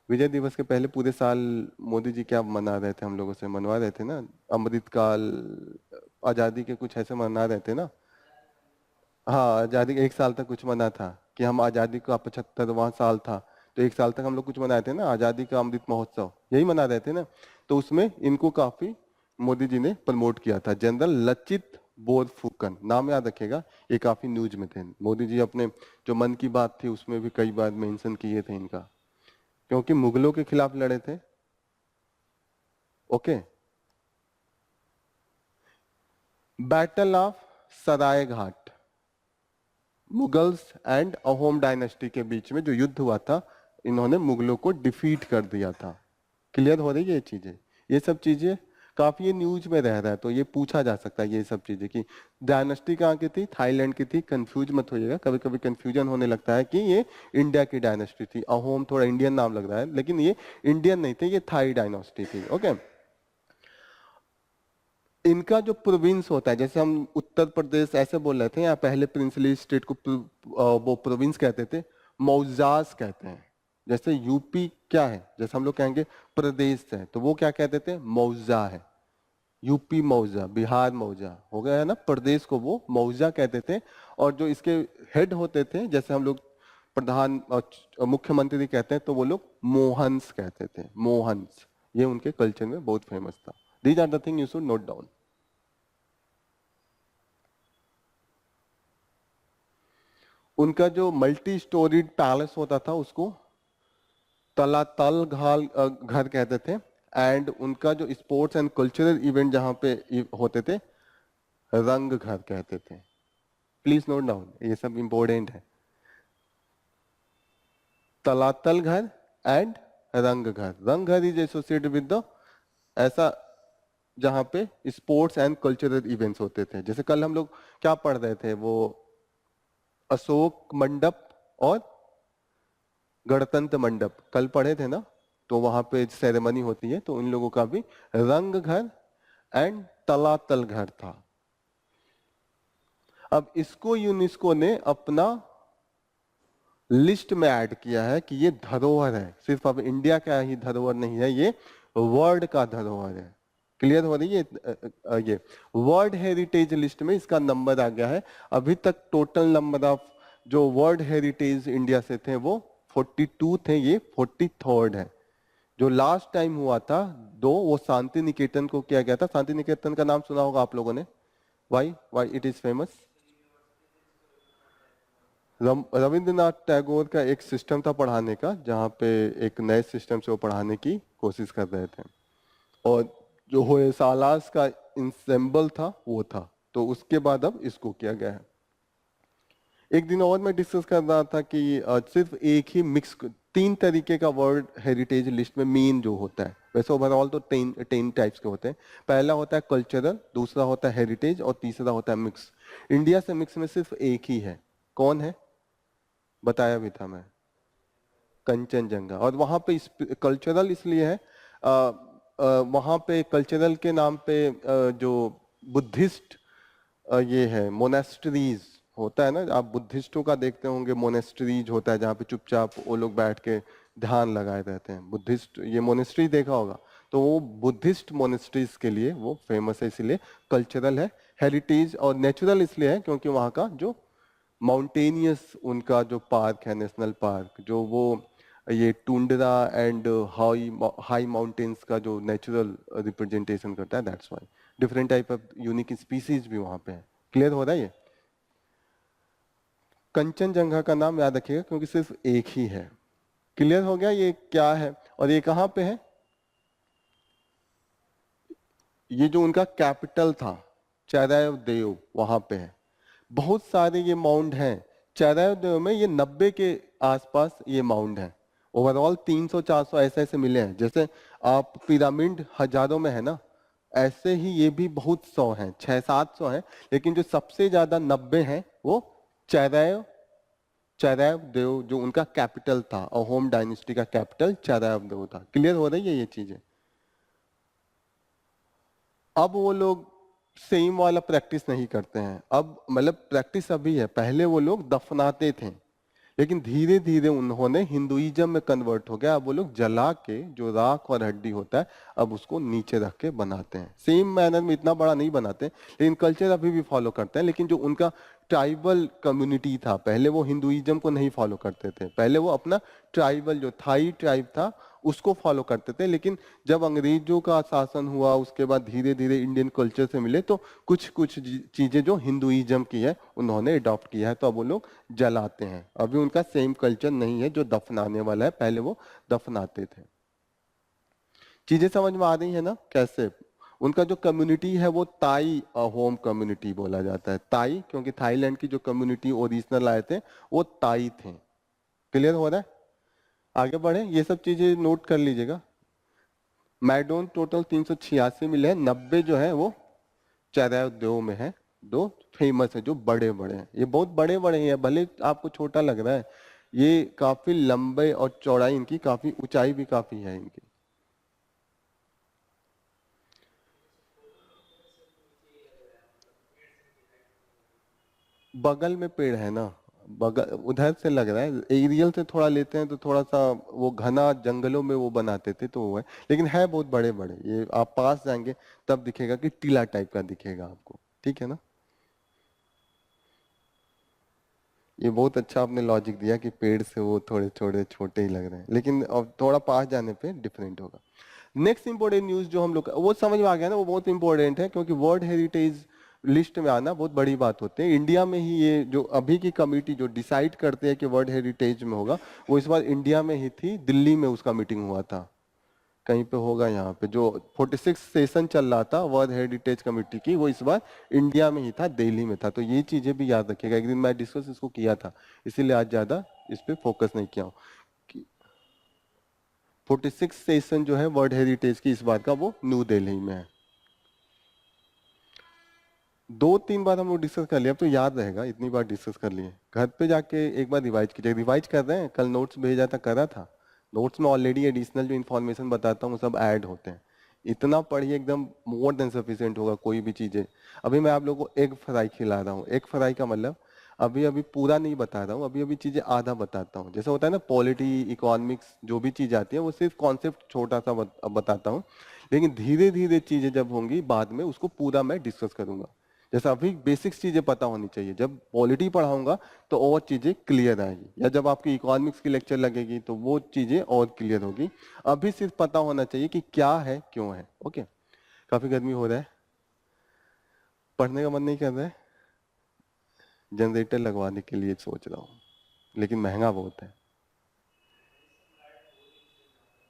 Speaker 1: विजय दिवस के पहले पूरे साल मोदी जी क्या मना रहे थे, हम लोगों से मनवा रहे थे ना, अमृतकाल, आजादी के कुछ ऐसे मना रहे थे ना। हाँ, आजादी का 1 साल तक कुछ मना था कि हम आजादी का 75वां साल था, तो 1 साल तक हम लोग कुछ मनाए थे ना, आजादी का अमृत महोत्सव यही मना रहे थे ना। तो उसमें इनको काफी मोदी जी ने प्रमोट किया था। जनरल लचित बोरफुकन नाम याद रखेगा, ये काफी न्यूज में थे। मोदी जी अपने जो मन की बात थी उसमें भी कई बार मेंशन किए थे इनका, क्योंकि मुगलों के खिलाफ लड़े थे। Okay, battle of Sarai Ghat, Mughals and Ahom dynasty के बीच में जो युद्ध हुआ था, इन्होंने मुगलों को डिफीट कर दिया था। क्लियर हो रही है ये चीजें। ये सब चीजें काफी ये न्यूज में रह रहा है, तो ये पूछा जा सकता है ये सब चीजें कि डायनेस्टी कहाँ की थी, थाईलैंड की थी। कंफ्यूज मत होइएगा, कभी कभी कंफ्यूजन होने लगता है कि ये इंडिया की डायनेस्टी थी। अहोम थोड़ा इंडियन नाम लग रहा है, लेकिन ये इंडियन नहीं थे, ये थाई डायनेस्टी थी। ओके, इनका जो प्रोविंस होता है, जैसे हम उत्तर प्रदेश ऐसे बोल रहे थे, या पहले प्रिंसली स्टेट को वो प्रोविंस कहते थे, मौजाज कहते हैं। जैसे यूपी क्या है, जैसे हम लोग कहेंगे प्रदेश है, तो वो क्या कहते थे, मौजा है। यूपी मौजा, बिहार मौजा हो गया है ना, प्रदेश को वो मौजा कहते थे। और जो इसके हेड होते थे, जैसे हम लोग प्रधान मुख्यमंत्री कहते हैं, तो वो लोग मोहन्स कहते थे, मोहन्स। ये उनके कल्चर में बहुत फेमस था। These are the thing you should note down. उनका जो मल्टी स्टोरीड पैलेस होता था उसको तलातल घर कहते थे। एंड उनका जो स्पोर्ट्स एंड कल्चरल इवेंट जहां पे होते थे, रंग घर कहते थे। प्लीज नोट डाउन, ये सब इंपॉर्टेंट है। तलातल घर एंड रंग घर। रंग घर इज एसोसिएटेड विद द ऐसा जहां पे स्पोर्ट्स एंड कल्चरल इवेंट्स होते थे। जैसे कल हम लोग क्या पढ़ रहे थे, वो अशोक मंडप और गणतंत्र मंडप कल पढ़े थे ना, तो वहां पे सेरेमनी होती है, तो उन लोगों का भी रंग घर एंड तलातल घर था। अब इसको यूनेस्को ने अपना लिस्ट में ऐड किया है कि ये धरोहर है। सिर्फ अब इंडिया का ही धरोहर नहीं है, ये वर्ल्ड का धरोहर है। क्लियर हो रही है ये वर्ल्ड हेरिटेज लिस्ट में इसका नंबर आ गया है। अभी तक टोटल नंबर ऑफ जो वर्ल्ड हेरिटेज इंडिया से थे वो 42 थे, ये 43rd है। जो लास्ट टाइम हुआ था वो शांति निकेतन को किया गया था। शांति निकेतन का नाम सुना होगा आप लोगों ने। Why it is famous. Rabindranath Tagore का एक सिस्टम था पढ़ाने का, जहाँ पे एक नए सिस्टम से वो पढ़ाने की कोशिश कर रहे थे, और जो होयसालास का इंसेम्बल था वो था, तो उसके बाद अब इसको किया गया है। एक दिन और मैं डिस्कस कर रहा था कि सिर्फ एक ही मिक्स 3 तरीके का वर्ल्ड हेरिटेज लिस्ट में मेन जो होता है, वैसे ओवरऑल तो 10 टाइप्स के होते हैं। पहला होता है कल्चरल, दूसरा होता है हेरिटेज, और तीसरा होता है मिक्स। इंडिया से मिक्स में सिर्फ एक ही है। कौन है, बताया भी था मैं, कंचनजंगा। और वहां पे कल्चरल इसलिए है, वहां पे कल्चरल के नाम पे जो बुद्धिस्ट ये है मोनेस्ट्रीज होता है ना, आप बुद्धिस्टों का देखते होंगे, मोनेस्ट्रीज होता है जहाँ पे चुपचाप वो लोग बैठ के ध्यान लगाए रहते हैं। बुद्धिस्ट ये मोनेस्ट्री देखा होगा, तो वो बुद्धिस्ट मोनेस्ट्रीज के लिए वो फेमस है, इसलिए कल्चरल है। हेरिटेज और नेचुरल इसलिए है क्योंकि वहाँ का जो माउंटेनियस उनका जो पार्क है, नेशनल पार्क, जो वो ये tundra and high high mountains का जो नेचुरल रिप्रेजेंटेशन करता है, that's why different type of unique species भी वहां पे है। क्लियर हो रहा है ये। कंचनजंगा का नाम याद रखिएगा क्योंकि सिर्फ एक ही है। क्लियर हो गया ये क्या है। और ये कहाँ पे है, ये जो उनका कैपिटल था चैराव देव वहां पे है। बहुत सारे ये माउंड हैं चैराव देव में, ये 90 के आसपास ये माउंड है। ओवरऑल 300-400 ऐसे ऐसे मिले हैं। जैसे आप पिरामिड हजारों में है ना, ऐसे ही ये भी बहुत 100 हैं, 600-700 हैं, लेकिन जो सबसे ज्यादा 90 हैं वो चैराव चैराव देव जो उनका कैपिटल था, और होम डायनेस्टी का कैपिटल चैराव देव था। क्लियर हो रही है ये चीजें। अब वो लोग सेम वाला प्रैक्टिस नहीं करते हैं, अब मतलब प्रैक्टिस अभी है, पहले वो लोग दफनाते थे, लेकिन धीरे धीरे उन्होंने हिंदुइज्म में कन्वर्ट हो गया। अब वो लोग जला के जो राख और हड्डी होता है अब उसको नीचे रख के बनाते हैं। सेम मैनर में, इतना बड़ा नहीं बनाते, लेकिन कल्चर अभी भी फॉलो करते हैं। लेकिन जो उनका ट्राइबल कम्युनिटी था, पहले वो हिंदुइज्म को नहीं फॉलो करते थे, पहले वो अपना ट्राइबल जो थाई ट्राइब था उसको फॉलो करते थे। लेकिन जब अंग्रेजों का शासन हुआ उसके बाद धीरे धीरे इंडियन कल्चर से मिले, तो कुछ कुछ चीजें जो हिंदुइज्म की है उन्होंने अडॉप्ट किया है, तो अब वो लोग जलाते हैं। अभी उनका सेम कल्चर नहीं है जो दफनाने वाला है, पहले वो दफनाते थे। चीजें समझ में आ रही है ना कैसे। उनका जो कम्युनिटी है वो ताई होम कम्युनिटी बोला जाता है। ताई क्योंकि थाईलैंड की जो कम्युनिटी ओरिजिनल आए थे वो ताई थे। क्लियर हो रहा है, आगे बढ़े, ये सब चीजें नोट कर लीजिएगा। मैडोन टोटल 386 मिले हैं, 90 जो है वो चैराव देव में है। दो फेमस है जो बड़े बड़े हैं, ये बहुत बड़े बड़े हैं, भले आपको छोटा लग रहा है, ये काफी लंबे और चौड़ाई इनकी काफी, ऊंचाई भी काफी है इनकी। बगल में पेड़ है ना, बगल उधर से लग रहा है, एरियल से थोड़ा लेते हैं तो थोड़ा सा वो घना जंगलों में वो बनाते थे तो वो है, लेकिन है बहुत बड़े बड़े। ये आप पास जाएंगे तब दिखेगा कि टीला टाइप का दिखेगा आपको, ठीक है ना। ये बहुत अच्छा आपने लॉजिक दिया कि पेड़ से वो थोड़े थोड़े छोटे ही लग रहे हैं, लेकिन अब थोड़ा पास जाने पे डिफरेंट होगा। नेक्स्ट इंपॉर्टेंट न्यूज जो हम लोग, वो समझ में आ गया ना, वो बहुत इंपॉर्टेंट है क्योंकि वर्ल्ड हेरिटेज लिस्ट में आना बहुत बड़ी बात होती है। इंडिया में ही ये जो अभी की कमेटी जो डिसाइड करते हैं कि वर्ल्ड हेरिटेज में होगा, वो इस बार इंडिया में ही थी, दिल्ली में उसका मीटिंग हुआ था। कहीं पे होगा यहाँ पे, जो 46 सेशन चल रहा था वर्ल्ड हेरिटेज कमेटी की, वो इस बार इंडिया में ही था, दिल्ली में था। तो ये चीजें भी याद रखिएगा, एक दिन मैं डिस्कस इसको किया था, इसीलिए आज ज्यादा इस पे फोकस नहीं किया हूँ कि 46 सेशन जो है वर्ल्ड हेरिटेज की इस बार का वो न्यू दिल्ली में है। 2-3 बार हम लोग डिस्कस कर लिया, अब तो याद रहेगा, इतनी बार डिस्कस कर लिए। घर पे जाके एक बार रिवाइज कीजिए, रिवाइज कर रहे हैं, कल नोट्स भेजा था, करा था। नोट्स में ऑलरेडी एडिशनल जो इन्फॉर्मेशन बताता हूँ सब ऐड होते हैं, इतना पढ़िए एकदम मोर देन सफिशिएंट होगा कोई भी चीजें। अभी मैं आप लोगों को एग फ्राई खिला रहा हूँ, एग फ्राई का मतलब अभी अभी पूरा नहीं बता रहा हूँ, अभी अभी चीजें आधा बताता हूँ। जैसे होता है ना पॉलिटी इकोनॉमिक्स जो भी चीज आती है वो सिर्फ कॉन्सेप्ट छोटा सा बताता हूँ, लेकिन धीरे धीरे चीजें जब होंगी बाद में उसको पूरा मैं डिस्कस करूंगा। जैसे अभी बेसिक्स चीजें पता होनी चाहिए, जब पॉलिटी पढ़ाऊंगा तो और चीजें क्लियर आएगी, या जब आपकी इकोनॉमिक्स की लेक्चर लगेगी तो वो चीजें और क्लियर होगी। अभी सिर्फ पता होना चाहिए कि क्या है क्यों है। ओके, काफी गर्मी हो रहा है, पढ़ने का मन नहीं कर रहा है, जनरेटर लगवाने के लिए सोच रहा हूँ, लेकिन महंगा बहुत है।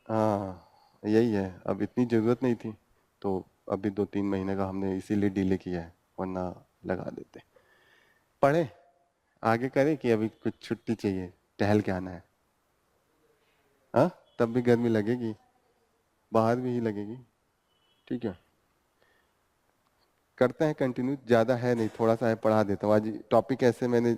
Speaker 1: हाँ यही है, अब इतनी जरूरत नहीं थी, तो अभी 2-3 महीने का हमने इसीलिए डिले किया है, वरना लगा देते। पढ़े आगे करें कि अभी कुछ छुट्टी चाहिए, टहल के आना है। हाँ, तब भी गर्मी लगेगी, बाहर भी ही लगेगी। ठीक है, करते हैं कंटिन्यू, ज्यादा है नहीं, थोड़ा सा है, पढ़ा देता हूँ। आज टॉपिक ऐसे मैंने,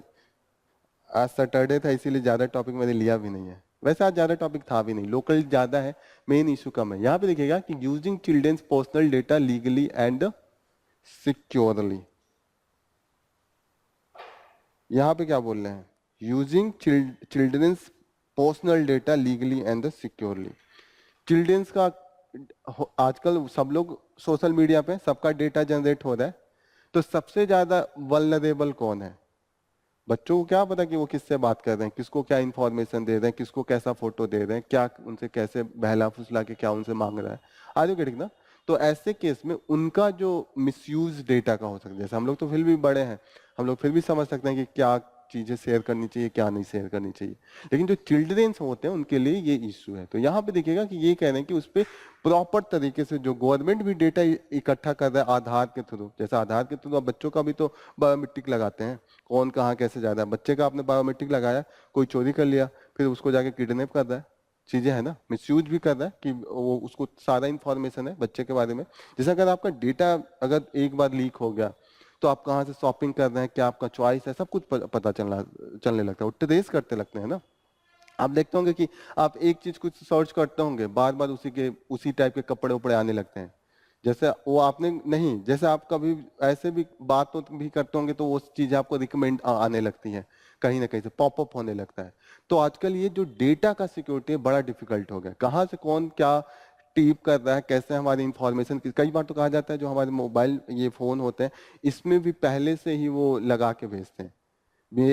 Speaker 1: आज सैटरडे था इसीलिए ज्यादा टॉपिक मैंने लिया भी नहीं है, वैसे आज ज्यादा टॉपिक था भी नहीं, लोकल ज्यादा है, मेन इशू कम है। यहाँ पे देखिएगा कि using children's personal data legally and securely, यहाँ पे क्या बोल रहे हैं, using children's personal data legally and securely. Children's का आजकल सब लोग सोशल मीडिया पे सबका डेटा जनरेट हो रहा है, तो सबसे ज्यादा वल्नरेबल कौन है? बच्चों को क्या पता कि वो किससे बात कर रहे हैं, किसको क्या इंफॉर्मेशन दे रहे हैं, किसको कैसा फोटो दे रहे हैं, क्या उनसे कैसे बहला फुसला के क्या उनसे मांग रहा है। आगे ठीक ना। तो ऐसे केस में उनका जो मिसयूज डेटा का हो सकता है, जैसे हम लोग तो फिर भी बड़े हैं, हम लोग फिर भी समझ सकते हैं कि क्या चीजें शेयर करनी चाहिए, क्या नहीं शेयर करनी चाहिए। लेकिन जो चिल्ड्रेंस होते हैं उनके लिए ये इश्यू है। तो यहाँ पे देखिएगा कि ये कह रहे हैं कि उस पर प्रॉपर तरीके से जो गवर्नमेंट भी डेटा इकट्ठा कर रहा है आधार के थ्रू, जैसे आधार के थ्रू आप बच्चों का भी तो बायोमेट्रिक लगाते हैं, कौन कहाँ कैसे जा रहा है, बच्चे का आपने बायोमेट्रिक लगाया, कोई चोरी कर लिया, फिर उसको जाके किडनैप कर रहा है, चीजें है ना, मिसयूज भी कर रहा है कि वो उसको सारा इंफॉर्मेशन है बच्चे के बारे में। जैसे अगर आपका डेटा अगर एक बार लीक हो गया तो आप कहाँ से शॉपिंग कर रहे हैं, क्या आपका चॉइस है, सब कुछ पता चलने लगता है, वो ट्रेस करते लगते हैं ना। आप देखते होंगे कि आप एक चीज कुछ सर्च करते होंगे, बार बार उसी टाइप के कपड़े उपड़े आने लगते हैं। जैसे वो आपने नहीं, जैसे आप कभी ऐसे भी बात तो भी करते होंगे तो वो चीज आपको रिकमेंड आने लगती है, कहीं ना कहीं से पॉपअप होने लगता है। तो आजकल ये जो डेटा का सिक्योरिटी है बड़ा डिफिकल्ट हो गया, कहाँ से कौन क्या टीप कर रहा है, कैसे हमारी इंफॉर्मेशन, कई बार तो कहा जाता है जो हमारे मोबाइल ये फोन होते हैं इसमें भी पहले से ही वो लगा के भेजते हैं।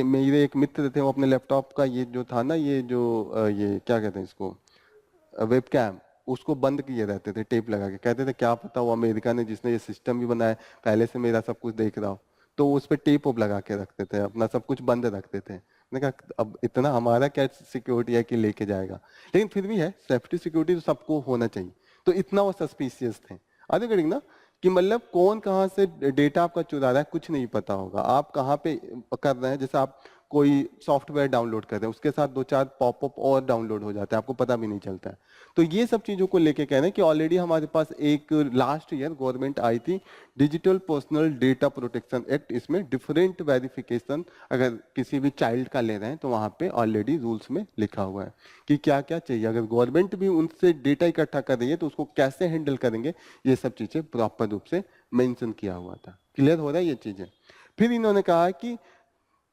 Speaker 1: मेरे एक मित्र थे, वो अपने लैपटॉप का ये जो था ना, ये जो ये क्या कहते हैं इसको, वेब कैम, उसको बंद किए रहते थे टेप लगा के, कहते थे क्या पता वो अमेरिका ने जिसने ये सिस्टम भी बनाया पहले से मेरा सब कुछ देख रहा हो, तो उस पर टेप ओप लगा के रखते थे, अपना सब कुछ बंद रखते थे। मैंने कहा अब इतना हमारा क्या सिक्योरिटी है कि लेके जाएगा, लेकिन फिर भी है सेफ्टी सिक्योरिटी तो सबको होना चाहिए। तो इतना वो सस्पिशियस थे, आगे करेंगे ना, कि मतलब कौन कहाँ से डेटा आपका चुरा रहा है कुछ नहीं पता होगा, आप कहाँ पे कर रहे हैं। जैसे आप कोई सॉफ्टवेयर डाउनलोड कर रहे हैं, उसके साथ दो चार पॉपअप और डाउनलोड हो जाते हैं, आपको पता भी नहीं चलता है। तो ये सब चीजों को लेके कह रहे हैं कि ऑलरेडी हमारे पास एक लास्ट ईयर गवर्नमेंट आई थी digital personal data protection act, इसमें डिफरेंट वेरिफिकेशन अगर किसी भी चाइल्ड का ले रहे हैं तो वहां पे ऑलरेडी रूल्स में लिखा हुआ है कि क्या क्या चाहिए, अगर गवर्नमेंट भी उनसे डेटा इकट्ठा कर रही है तो उसको कैसे हैंडल करेंगे, ये सब चीजें प्रॉपर रूप से मेंशन किया हुआ था। क्लियर हो रहा है ये चीजें। फिर इन्होंने कहा कि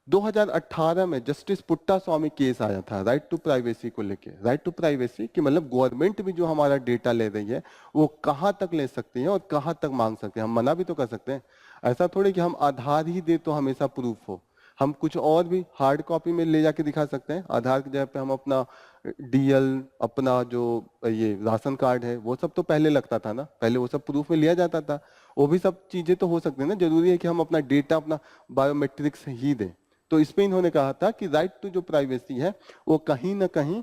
Speaker 1: 2018 में जस्टिस पुट्टा स्वामी केस आया था राइट टू प्राइवेसी को लेके, राइट टू प्राइवेसी कि मतलब गवर्नमेंट भी जो हमारा डेटा ले रही है वो कहां तक ले सकती है और कहां तक मांग सकते हैं, हम मना भी तो कर सकते हैं। ऐसा थोड़ी कि हम आधार ही दे तो हमेशा प्रूफ हो, हम कुछ और भी हार्ड कॉपी में ले जाके दिखा सकते हैं। आधार की जगह पे हम अपना डीएल, अपना जो ये राशन कार्ड है वो सब तो पहले लगता था ना, पहले वो सब प्रूफ में लिया जाता था, वो भी सब चीजें तो हो सकती है ना, जरूरी है कि हम अपना डेटा अपना बायोमेट्रिक्स ही दें। तो इसमें इन्होंने कहा था कि राइट टू जो प्राइवेसी है वो कहीं ना कहीं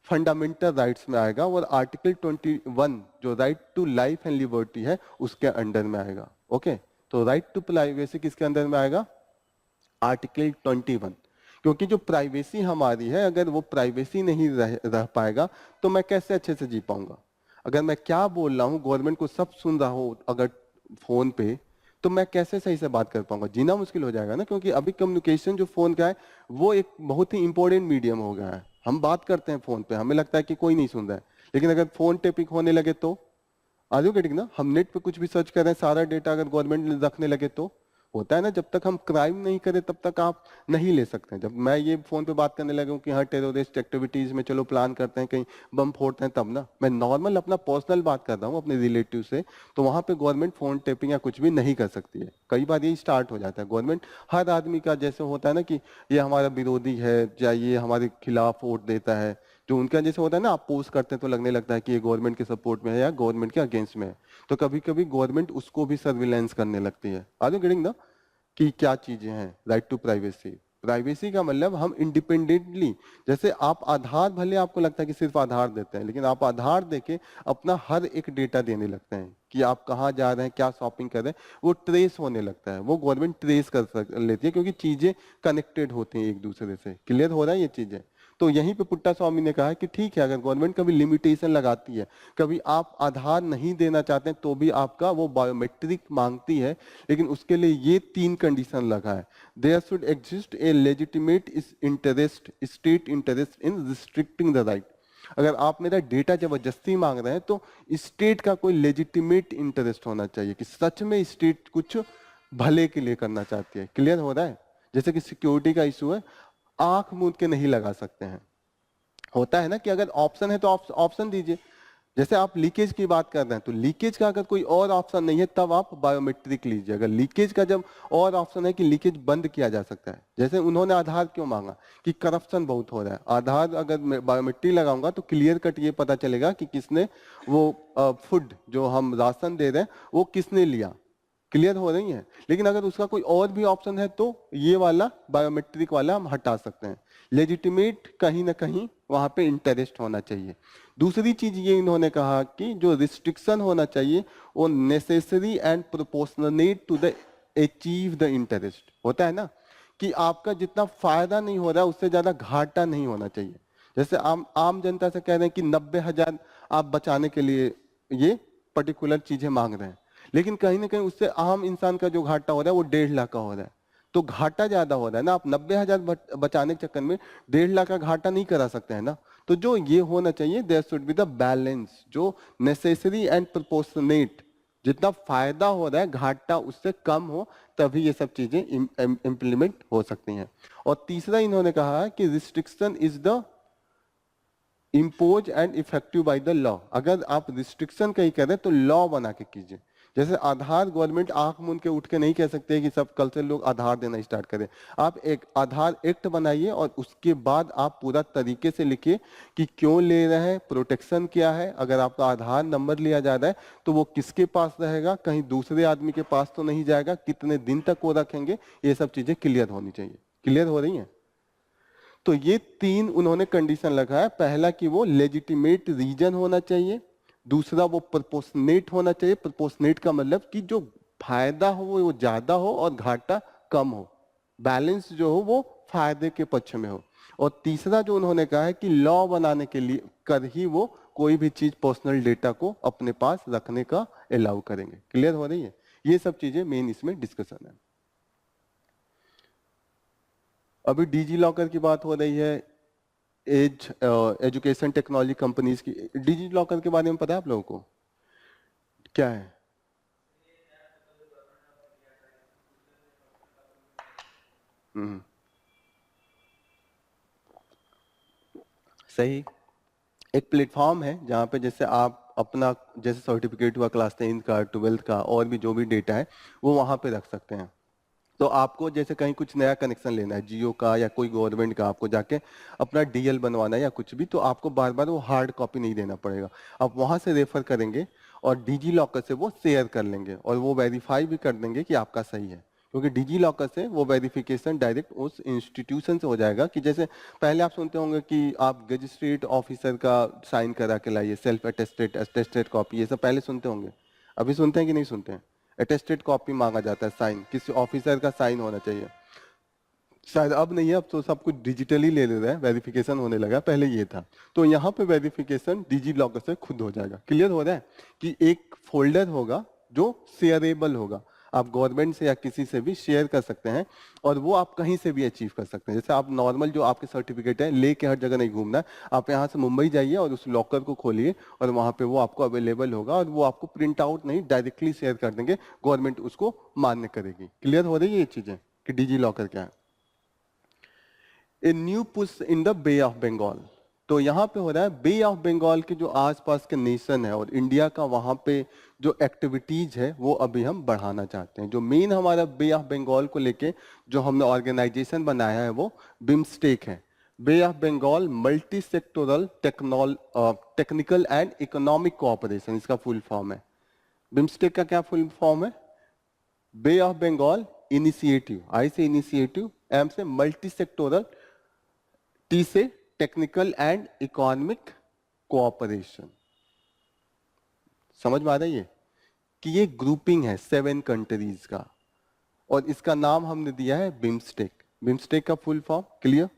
Speaker 1: फंडामेंटल राइट्स में आएगा और आर्टिकल 21 जो right to life and liberty है उसके अंडर में आएगा। ओके, तो राइट टू प्राइवेसी किसके अंदर में आएगा, आर्टिकल 21। क्योंकि जो प्राइवेसी हमारी है, अगर वो प्राइवेसी नहीं रह पाएगा तो मैं कैसे अच्छे से जी पाऊंगा। अगर मैं क्या बोल रहा हूँ गवर्नमेंट को सब सुन रहा हो अगर फोन पे, तो मैं कैसे सही से बात कर पाऊंगा, जीना मुश्किल हो जाएगा ना। क्योंकि अभी कम्युनिकेशन जो फोन का है वो एक बहुत ही इंपॉर्टेंट मीडियम हो गया है। हम बात करते हैं फोन पे, हमें लगता है कि कोई नहीं सुन रहा है, लेकिन अगर फोन टेपिंग होने लगे तो आर यू गेटिंग ना, हम नेट पे कुछ भी सर्च कर रहे हैं, सारा डेटा अगर गवर्नमेंट रखने लगे तो होता है ना, जब तक हम क्राइम नहीं करें तब तक आप नहीं ले सकते हैं। जब मैं ये फोन पे बात करने लगा हूं कि हाँ टेररिस्ट एक्टिविटीज में चलो प्लान करते हैं, कहीं बम फोड़ते हैं, तब ना मैं नॉर्मल अपना पर्सनल बात कर रहा हूँ अपने रिलेटिव से, तो वहां पे गवर्नमेंट फोन टेपिंग या कुछ भी नहीं कर सकती है। कई बार यही स्टार्ट हो जाता है, गवर्नमेंट हर आदमी का जैसे होता है ना कि ये हमारा विरोधी है या ये हमारे खिलाफ वोट देता है, जो उनका जैसे होता है ना, आप पोस्ट करते हैं तो लगने लगता है कि ये गवर्नमेंट के सपोर्ट में है या गवर्नमेंट के अगेंस्ट में है, तो कभी कभी गवर्नमेंट उसको भी सर्विलेंस करने लगती है। आर यू गेटिंग ना कि क्या चीजें हैं राइट टू प्राइवेसी। प्राइवेसी का मतलब हम इंडिपेंडेंटली, जैसे आप आधार, भले आपको लगता है कि सिर्फ आधार देते हैं, लेकिन आप आधार देके अपना हर एक डेटा देने लगते हैं कि आप कहाँ जा रहे हैं, क्या शॉपिंग कर रहे हैं, वो ट्रेस होने लगता है, वो गवर्नमेंट ट्रेस कर लेती है क्योंकि चीजें कनेक्टेड होती हैं एक दूसरे से। क्लियर हो रहा है ये चीजें। तो यहीं पे पुट्टा स्वामी ने कहा कि ठीक है, अगर गवर्नमेंट कभी लिमिटेशन लगाती है, कभी आप आधार नहीं देना चाहते हैं तो भी आपका वो बायोमेट्रिक मांगती है, लेकिन उसके लिए ये 3 कंडीशन लगा है। There should exist a legitimate interest, state interest in restricting the right. अगर आप मेरा डेटा जबरदस्ती मांग रहे हैं तो स्टेट का कोई लेजिटिमेट इंटरेस्ट होना चाहिए कि सच में स्टेट कुछ भले के लिए करना चाहती है। क्लियर हो रहा है। जैसे कि सिक्योरिटी का इशू है, आंख मूंद के नहीं लगा सकते हैं, होता है ना कि अगर ऑप्शन है तो ऑप्शन दीजिए। जैसे आप लीकेज की बात कर रहे हैं तो लीकेज का अगर कोई और ऑप्शन नहीं है तब आप बायोमेट्रिक लीजिए। अगर लीकेज का जब और ऑप्शन है कि लीकेज बंद किया जा सकता है, जैसे उन्होंने आधार क्यों मांगा कि करप्शन बहुत हो रहा है, आधार अगर मैं बायोमेट्रिक लगाऊंगा तो क्लियर कट ये पता चलेगा कि किसने वो फूड जो हम राशन दे रहे हैं वो किसने लिया, क्लियर हो रही है। लेकिन अगर उसका कोई और भी ऑप्शन है तो ये वाला बायोमेट्रिक वाला हम हटा सकते हैं। लेजिटिमेट कहीं ना कहीं वहां पे इंटरेस्ट होना चाहिए। दूसरी चीज ये इन्होंने कहा कि जो रिस्ट्रिक्शन होना चाहिए वो necessary and proportionate to the achieve the interest होता है ना, कि आपका जितना फायदा नहीं हो रहा है उससे ज्यादा घाटा नहीं होना चाहिए। जैसे आम आम जनता से कह रहे हैं कि 90,000 आप बचाने के लिए ये पर्टिकुलर चीजें मांग रहे हैं, लेकिन कहीं ना कहीं उससे आम इंसान का जो घाटा हो रहा है वो 1.5 लाख का हो रहा है, तो घाटा ज्यादा हो रहा है ना। आप 90,000 बचाने के चक्कर में 1.5 लाख का घाटा नहीं करा सकते हैं ना। तो जो ये होना चाहिए, there should be the balance, जो नेसेसरी एंड प्रोपोर्शनेट, जितना फायदा हो रहा है घाटा उससे कम हो, तभी ये सब चीजें इम्प्लीमेंट हो सकती हैं। और तीसरा इन्होंने कहा कि restriction is the impose and effective by the law. अगर आप रिस्ट्रिक्शन कहीं कर रहे हैं तो लॉ बना के कीजिए। जैसे आधार गवर्नमेंट आंख मूंद के उठ के नहीं कह सकते कि सब कल से लोग आधार देना स्टार्ट करें। आप एक आधार एक्ट बनाइए और उसके बाद आप पूरा तरीके से लिखिए कि क्यों ले रहे हैं, प्रोटेक्शन क्या है, अगर आपका आधार नंबर लिया जा रहा है तो वो किसके पास रहेगा, कहीं दूसरे आदमी के पास तो नहीं जाएगा, कितने दिन तक वो रखेंगे, ये सब चीजें क्लियर होनी चाहिए। क्लियर हो रही है? तो ये 3 उन्होंने कंडीशन लगा है। पहला कि वो लेजिटिमेट रीजन होना चाहिए, दूसरा वो प्रोपोर्शनेट होना चाहिए। प्रोपोर्शनेट का मतलब कि जो फायदा हो वो ज्यादा हो और घाटा कम हो, बैलेंस जो हो वो फायदे के पक्ष में हो। और तीसरा जो उन्होंने कहा है कि लॉ बनाने के लिए कर ही वो कोई भी चीज पर्सनल डेटा को अपने पास रखने का अलाउ करेंगे। क्लियर हो रही है? ये सब चीजें मेन इसमें डिस्कशन है। अभी डिजी लॉकर की बात हो रही है, एज एजुकेशन टेक्नोलॉजी कंपनीज की। डिजी लॉकर के बारे में पता है आप लोगों को क्या है? हम्म, सही। एक प्लेटफॉर्म है जहाँ पे जैसे आप अपना जैसे सर्टिफिकेट हुआ क्लास 10 का, 12th का, और भी जो भी डेटा है वो वहाँ पे रख सकते हैं। तो आपको जैसे कहीं कुछ नया कनेक्शन लेना है जियो का या कोई गवर्नमेंट का, आपको जाके अपना डीएल बनवाना है या कुछ भी, तो आपको बार बार वो हार्ड कॉपी नहीं देना पड़ेगा। आप वहां से रेफर करेंगे और डिजी लॉकर से वो शेयर कर लेंगे और वो वेरीफाई भी कर देंगे कि आपका सही है। क्योंकि डिजी लॉकर से वो वेरिफिकेशन डायरेक्ट उस इंस्टीट्यूशन से हो जाएगा। कि जैसे पहले आप सुनते होंगे कि आप रजिस्ट्रेट ऑफिसर का साइन करा के लाइए, सेल्फ अटेस्टेड अटेस्टेड कॉपी, ये सब पहले सुनते होंगे। अभी सुनते हैं कि नहीं सुनते हैं? अटेस्टेड कॉपी मांगा जाता है, साइन, किसी ऑफिसर का साइन होना चाहिए। शायद अब नहीं है, अब तो सब कुछ डिजिटली ले रहे हैं, वेरिफिकेशन होने लगा, पहले ये था। तो यहाँ पे वेरिफिकेशन डिजी लॉकर से खुद हो जाएगा। क्लियर हो रहा है कि एक फोल्डर होगा जो शेयरेबल होगा, आप गवर्नमेंट से या किसी से भी शेयर कर सकते हैं और वो आप कहीं से भी अचीव कर सकते हैं। जैसे आप नॉर्मल जो आपके सर्टिफिकेट है लेके हर जगह नहीं घूमना है, आप यहाँ से मुंबई जाइए और उस लॉकर को खोलिए और वहां पे वो आपको अवेलेबल होगा और वो आपको प्रिंट आउट नहीं डायरेक्टली शेयर कर देंगे, गवर्नमेंट उसको मान्य करेगी। क्लियर हो रही है ये चीजें कि डिजी लॉकर क्या है? A new push in the bay of Bengal. तो यहाँ पे हो रहा है बे ऑफ बंगाल के जो आसपास के नेशन है और इंडिया का, वहां पे जो एक्टिविटीज है वो अभी हम बढ़ाना चाहते हैं। जो मेन हमारा बे ऑफ बंगाल को लेके जो हमने ऑर्गेनाइजेशन बनाया है वो बिम्स्टेक है, bay of Bengal multi sectoral technical and economic cooperation, इसका फुल फॉर्म है। बिम्स्टेक का क्या फुल फॉर्म है? Bay of Bengal initiative, I से इनिशिएटिव, एम से मल्टी सेक्टोरल, टी से टेक्निकल एंड इकोनॉमिक कोऑपरेशन। समझ में आ रहा है ये कि ये ग्रुपिंग है 7 कंट्रीज का और इसका नाम हमने दिया है बिम्स्टेक। बिम्स्टेक का फुल फॉर्म क्लियर?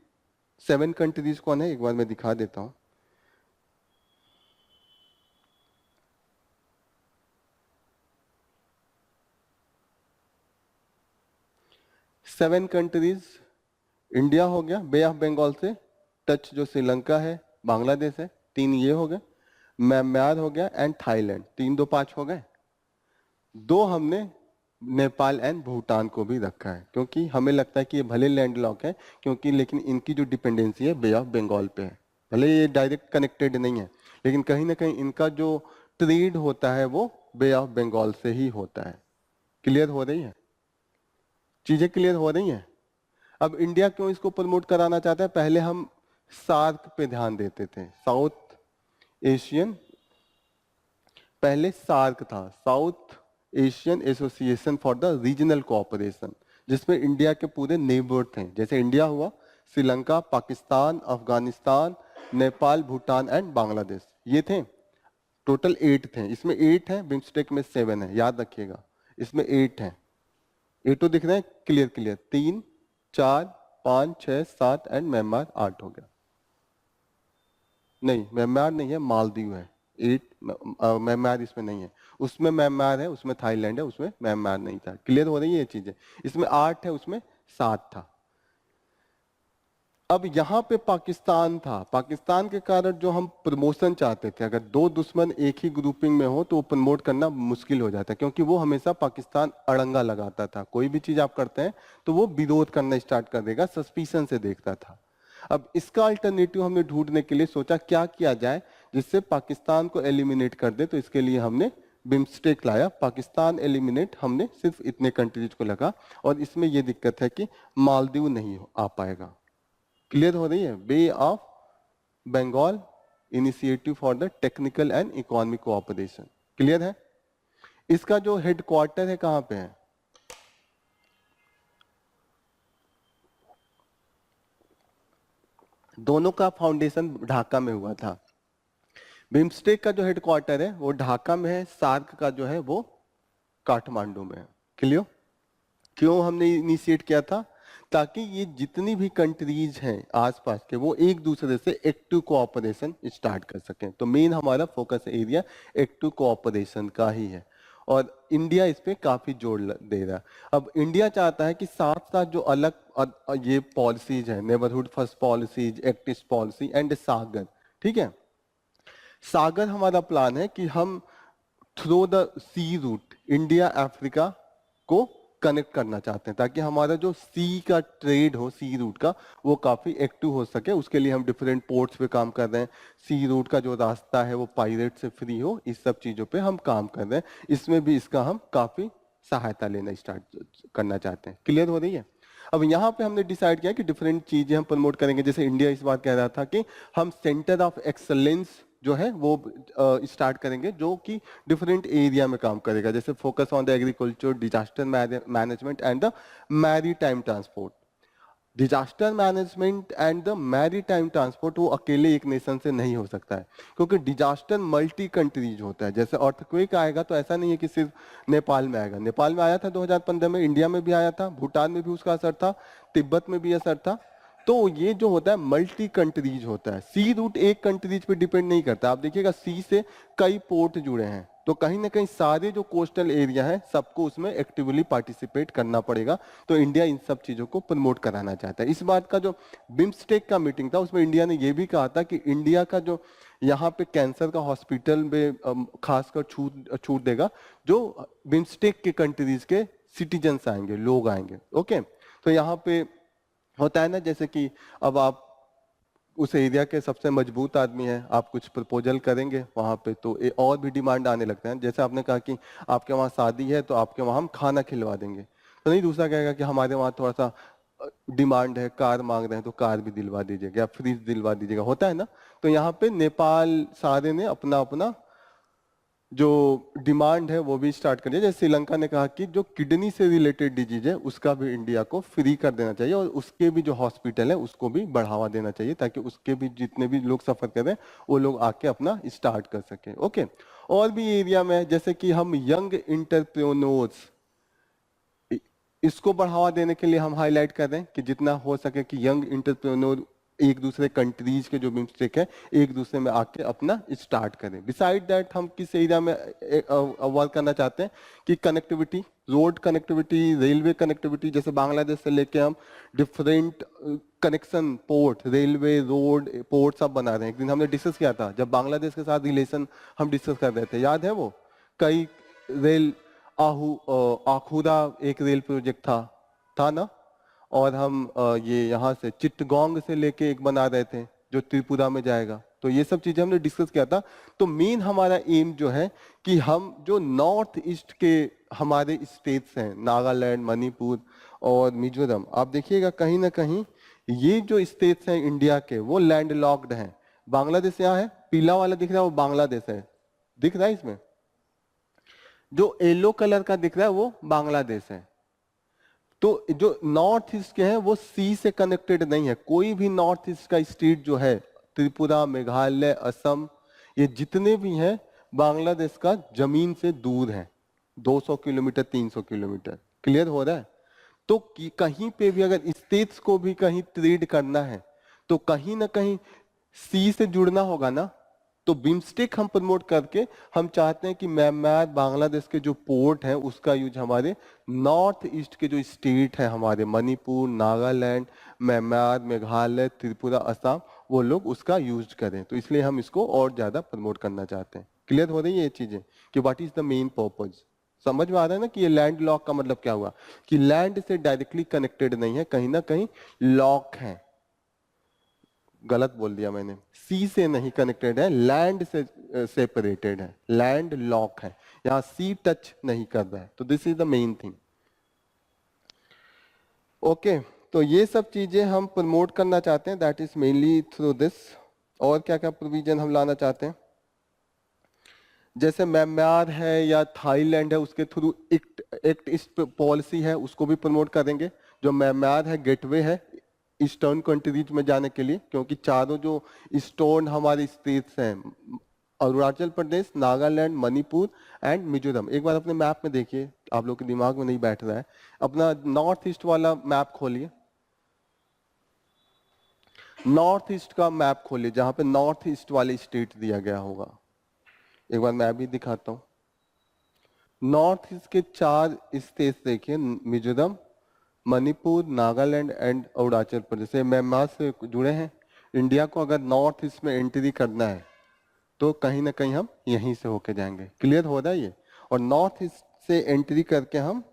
Speaker 1: 7 कंट्रीज कौन है, एक बार मैं दिखा देता हूं। सेवन कंट्रीज, इंडिया हो गया, बे ऑफ बंगाल से टच जो श्रीलंका है, बांग्लादेश है, 3 ये हो गए, म्यांमार हो गया एंड थाईलैंड, 3 2 5 हो गए। 2 हमने नेपाल एंड भूटान को भी रखा है क्योंकि हमें लगता है कि ये भले लैंड लॉक है क्योंकि, लेकिन इनकी जो डिपेंडेंसी है बे ऑफ बंगाल पे है। भले ये डायरेक्ट कनेक्टेड नहीं है लेकिन कहीं ना कहीं इनका जो ट्रेड होता है वो बे ऑफ बंगाल से ही होता है। क्लियर हो रही है? चीजें क्लियर हो रही हैं? अब इंडिया क्यों इसको प्रमोट कराना चाहता है? पहले हम सार्क पे ध्यान देते थे, साउथ एशियन, पहले सार्क था, south Asian association for the regional cooperation, जिसमें इंडिया के पूरे नेबर थे, जैसे इंडिया हुआ, श्रीलंका, पाकिस्तान, अफगानिस्तान, नेपाल, भूटान एंड बांग्लादेश, ये थे। टोटल 8 थे, इसमें 8 है, बिम्स्टेक में 7 है, याद रखिएगा। इसमें 8 है, 8 दिख रहे हैं, क्लियर क्लियर। 3, 4, 5, 6, 7 एंड म्यांमार 8 हो गया। नहीं, म्यांमार नहीं है, मालदीव है। 8 म्यांमार इसमें नहीं है, उसमें म्यांमार है, उसमें थाईलैंड है, उसमें म्यांमार नहीं था। क्लियर हो रही है ये चीजें? इसमें 8 है, उसमें 7 था। अब यहां पे पाकिस्तान था, पाकिस्तान के कारण जो हम प्रमोशन चाहते थे, अगर दो दुश्मन एक ही ग्रुपिंग में हो तो वो प्रमोट करना मुश्किल हो जाता है, क्योंकि वो हमेशा पाकिस्तान अड़ंगा लगाता था। कोई भी चीज आप करते हैं तो वो विरोध करना स्टार्ट कर देगा, सस्पिशन से देखता था। अब इसका अल्टरनेटिव हमने ढूंढने के लिए सोचा क्या किया जाए जिससे पाकिस्तान को एलिमिनेट कर दे, तो इसके लिए हमने बिम्स्टेक लाया। पाकिस्तान एलिमिनेट हमने सिर्फ इतने कंट्रीज को लगा, और इसमें यह दिक्कत है कि मालदीव नहीं आ पाएगा। क्लियर हो रही है? Bay of Bengal initiative for the technical and economic cooperation, clear है? इसका जो हेडक्वार्टर है कहां पे है? दोनों का फाउंडेशन ढाका में हुआ था। बिम्स्टेक का जो हेडक्वार्टर है वो ढाका में है, सार्क का जो है वो काठमांडू में है। क्लियर? क्यों हमने इनिशिएट किया था? ताकि ये जितनी भी कंट्रीज हैं आसपास के, वो एक दूसरे से एक्टिव कोऑपरेशन स्टार्ट कर सकें। तो मेन हमारा फोकस एरिया एक्टिव कोऑपरेशन का ही है, और इंडिया इस पे काफी जोर दे रहा है। अब इंडिया चाहता है कि साथ साथ जो अलग ये पॉलिसीज है, neighbourhood first policies, act east policy and Sagar, ठीक है, सागर हमारा प्लान है कि हम through the sea route India Africa को कनेक्ट करना चाहते हैं, ताकि हमारा जो सी का ट्रेड हो, सी रूट का, वो काफी एक्टिव हो सके। उसके लिए हम डिफरेंट पोर्ट्स पे काम कर रहे हैं। सी रूट का जो रास्ता है वो पायरेट से फ्री हो, इस सब चीजों पे हम काम कर रहे हैं। इसमें भी इसका हम काफी सहायता लेना स्टार्ट करना चाहते हैं। क्लियर हो रही है? अब यहाँ पे हमने डिसाइड किया कि डिफरेंट चीजें हम प्रमोट करेंगे। जैसे इंडिया इस बात कह रहा था कि हम सेंटर ऑफ एक्सलेंस जो है वो स्टार्ट करेंगे, जो कि डिफरेंट एरिया में काम करेगा, जैसे focus on the agriculture, disaster management and the maritime transport. Disaster management and the maritime transport वो अकेले एक नेशन से नहीं हो सकता है, क्योंकि डिजास्टर मल्टी कंट्रीज होता है। जैसे अर्थक्वेक आएगा तो ऐसा नहीं है कि सिर्फ नेपाल में आएगा। नेपाल में आया था 2015 में, इंडिया में भी आया था, भूटान में भी उसका असर था, तिब्बत में भी असर था। तो ये जो होता है मल्टी कंट्रीज होता है। सी रूट एक कंट्रीज पे डिपेंड नहीं करता। आप देखिएगा सी से कई पोर्ट जुड़े हैं, तो कहीं ना कहीं सारे जो कोस्टल एरिया है सबको उसमें एक्टिवली पार्टिसिपेट करना पड़ेगा। तो इंडिया इन सब चीजों को प्रमोट कराना चाहता है। इस बात का जो बिम्स्टेक का मीटिंग था उसमें इंडिया ने यह भी कहा था कि इंडिया का जो यहाँ पे कैंसर का हॉस्पिटल में खासकर छूट देगा जो बिम्स्टेक के कंट्रीज के सिटीजन्स आएंगे, लोग आएंगे। ओके, तो यहाँ पे होता है ना, जैसे कि अब आप उस एरिया के सबसे मजबूत आदमी हैं, आप कुछ प्रपोजल करेंगे वहां पे तो और भी डिमांड आने लगते हैं। जैसे आपने कहा कि आपके वहाँ शादी है तो आपके वहाँ हम खाना खिलवा देंगे, तो नहीं दूसरा कहेगा कि हमारे वहाँ थोड़ा सा डिमांड है, कार मांग रहे हैं तो कार भी दिलवा दीजिएगा या फ्रिज दिलवा दीजिएगा, होता है ना। तो यहाँ पे नेपाल सारे ने अपना अपना जो डिमांड है वो भी स्टार्ट कर दिया। जैसे श्रीलंका ने कहा कि जो किडनी से रिलेटेड डिजीज है उसका भी इंडिया को फ्री कर देना चाहिए, और उसके भी जो हॉस्पिटल है उसको भी बढ़ावा देना चाहिए, ताकि उसके भी जितने भी लोग सफर कर रहे हैं वो लोग आके अपना स्टार्ट कर सके। ओके, और भी एरिया में जैसे कि हम यंग इंटरप्रेन्योर्स, इसको बढ़ावा देने के लिए हम हाईलाइट कर रहे हैं कि जितना हो सके कि यंग इंटरप्रेन्योर एक दूसरे कंट्रीज के जो बिम्स्टेक है एक दूसरे में आके अपना स्टार्ट करें। बिसाइड दैट हम किस एरिया में वर्क करना चाहते हैं कि connectivity, road connectivity, railway connectivity, जैसे बांग्लादेश से लेके हम different connection, port, railway, road, port सब बना रहे हैं। एक दिन हमने डिस्कस किया था जब बांग्लादेश के साथ रिलेशन हम डिस्कस कर रहे थे, याद है? वो कई रेल आखुदा एक रेल प्रोजेक्ट था ना, और हम ये यहाँ से चिट्टगोंग से लेके एक बना रहे थे जो त्रिपुरा में जाएगा। तो ये सब चीजें हमने डिस्कस किया था। तो मेन हमारा एम जो है कि हम जो नॉर्थ ईस्ट के हमारे स्टेट्स हैं, नागालैंड, मणिपुर और मिजोरम, आप देखिएगा कहीं ना कहीं ये जो स्टेट्स हैं इंडिया के वो लैंडलॉक्ड हैं। बांग्लादेश यहाँ है, पीला वाला दिख रहा है वो बांग्लादेश है, दिख रहा है इसमें। जो येलो कलर का दिख रहा है वो बांग्लादेश है। तो जो नॉर्थ ईस्ट के हैं वो सी से कनेक्टेड नहीं है। कोई भी नॉर्थ ईस्ट का स्टेट जो है, त्रिपुरा, मेघालय, असम, ये जितने भी हैं बांग्लादेश का जमीन से दूर हैं, 200 किलोमीटर 300 किलोमीटर। क्लियर हो रहा है? तो कहीं पे भी अगर स्टेट्स को भी कहीं ट्रेड करना है तो कहीं ना कहीं सी से जुड़ना होगा ना। तो बिम्स्टेक हम प्रमोट करके हम चाहते हैं कि म्यांमार, बांग्लादेश के जो पोर्ट है उसका यूज हमारे नॉर्थ ईस्ट के जो स्टेट है, हमारे मणिपुर, नागालैंड, म्यांमार, मेघालय, त्रिपुरा, असम, वो लोग उसका यूज करें। तो इसलिए हम इसको और ज्यादा प्रमोट करना चाहते हैं। क्लियर हो रही है ये चीजें कि what is the main purpose? समझ में आ रहा है ना कि ये लैंड लॉक का मतलब क्या हुआ, कि लैंड से डायरेक्टली कनेक्टेड नहीं है, कहीं ना कहीं लॉक है। गलत बोल दिया मैंने, सी से नहीं कनेक्टेड है, लैंड से सेपरेटेड है, लैंड लॉक है, यहां सी टच नहीं कर रहा है। तो this is the main thing. Okay, तो ये सब चीजें हम प्रमोट करना चाहते हैं, that is mainly through this. और क्या क्या प्रोविजन हम लाना चाहते हैं? जैसे म्यांमार है या थाईलैंड है, उसके थ्रू एक्ट ईस्ट पॉलिसी है, उसको भी प्रमोट करेंगे। जो म्यांमार है गेटवे है ईस्टर्न कंट्रीज में जाने के लिए, क्योंकि चारों जो ईस्टर्न हमारे स्टेट्स हैं, अरुणाचल प्रदेश, नागालैंड, मणिपुर एंड मिजोरम। एक बार अपने मैप में देखिए, आप लोग के दिमाग में नहीं बैठ रहा है, अपना नॉर्थ ईस्ट वाला मैप खोलिए, नॉर्थ ईस्ट का मैप खोलिए जहां पे नॉर्थ ईस्ट वाले स्टेट दिया गया होगा। एक बार मैं भी दिखाता हूँ। नॉर्थ ईस्ट के 4 स्टेट देखिए, मिजोरम, मणिपुर, नागालैंड एंड अरुणाचल प्रदेश। ये म्यांमार से जुड़े हैं। इंडिया को अगर नॉर्थ ईस्ट में एंट्री करना है तो कहीं ना कहीं हम यहीं से होके जाएंगे। क्लियर हो रहा है ये? और नॉर्थ ईस्ट से एंट्री करके हम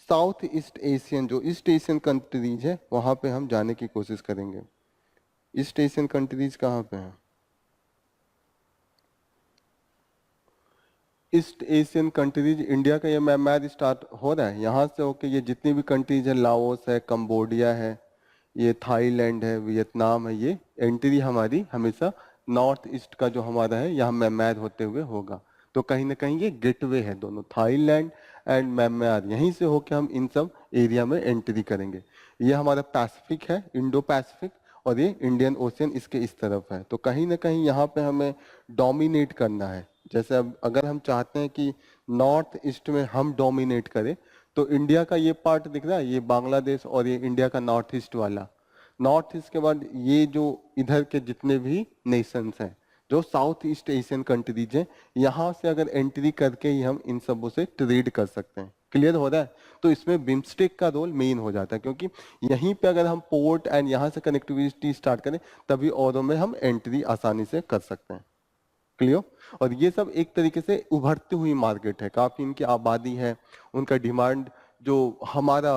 Speaker 1: साउथ ईस्ट एशियन, जो ईस्ट एशियन कंट्रीज है, वहां पे हम जाने की कोशिश करेंगे। ईस्ट एशियन कंट्रीज कहाँ पे हैं? ईस्ट एशियन कंट्रीज, इंडिया का ये म्यांमार स्टार्ट हो रहा है, यहाँ से होके ये जितनी भी कंट्रीज है, लाओस है, कंबोडिया है, ये थाईलैंड है, वियतनाम है, ये एंट्री हमारी हमेशा नॉर्थ ईस्ट का जो हमारा है यहाँ म्यांमार होते हुए होगा। तो कहीं ना कहीं ये गेटवे है, दोनों थाईलैंड एंड म्यांमार, यहीं से होके हम इन सब एरिया में एंट्री करेंगे। ये हमारा पैसिफिक है, इंडो पैसिफिक, और ये इंडियन ओशियन इसके इस तरफ है। तो कहीं ना कहीं यहाँ पे हमें डोमिनेट करना है। जैसे अब अगर हम चाहते हैं कि नॉर्थ ईस्ट में हम डोमिनेट करें, तो इंडिया का ये पार्ट दिख रहा है, ये बांग्लादेश और ये इंडिया का नॉर्थ ईस्ट वाला। नॉर्थ ईस्ट के बाद ये जो इधर के जितने भी नेशंस हैं, जो साउथ ईस्ट एशियन कंट्रीज हैं, यहाँ से अगर एंट्री करके ही हम इन सबों से ट्रेड कर सकते हैं। क्लियर हो रहा है? तो इसमें बिम्स्टेक का रोल मेन हो जाता है, क्योंकि यहीं पे अगर हम पोर्ट एंड यहाँ से कनेक्टिविटी स्टार्ट करें, तभी औरों में हम एंट्री आसानी से कर सकते हैं। क्लियर? और ये सब एक तरीके से उभरती हुई मार्केट है, काफी इनकी आबादी है, उनका डिमांड जो हमारा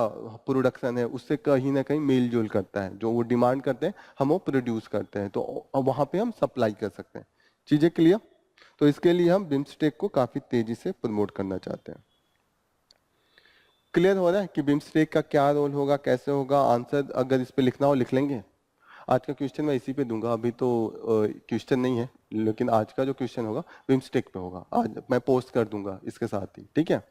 Speaker 1: प्रोडक्शन है उससे कहीं ना कहीं मेल जोल करता है। जो वो डिमांड करते हैं हम वो प्रोड्यूस करते हैं, तो वहां पे हम सप्लाई कर सकते हैं। चीजें क्लियर? तो इसके लिए हम बिम्स्टेक को काफी तेजी से प्रमोट करना चाहते हैं। क्लियर हो रहा है कि बिम्स्टेक का क्या रोल होगा, कैसे होगा? आंसर अगर इस पे लिखना हो लिख लेंगे। आज का क्वेश्चन मैं इसी पे दूंगा, अभी तो क्वेश्चन नहीं है, लेकिन आज का जो क्वेश्चन होगा बिम्स्टेक पे होगा, आज मैं पोस्ट कर दूंगा इसके साथ ही। ठीक है?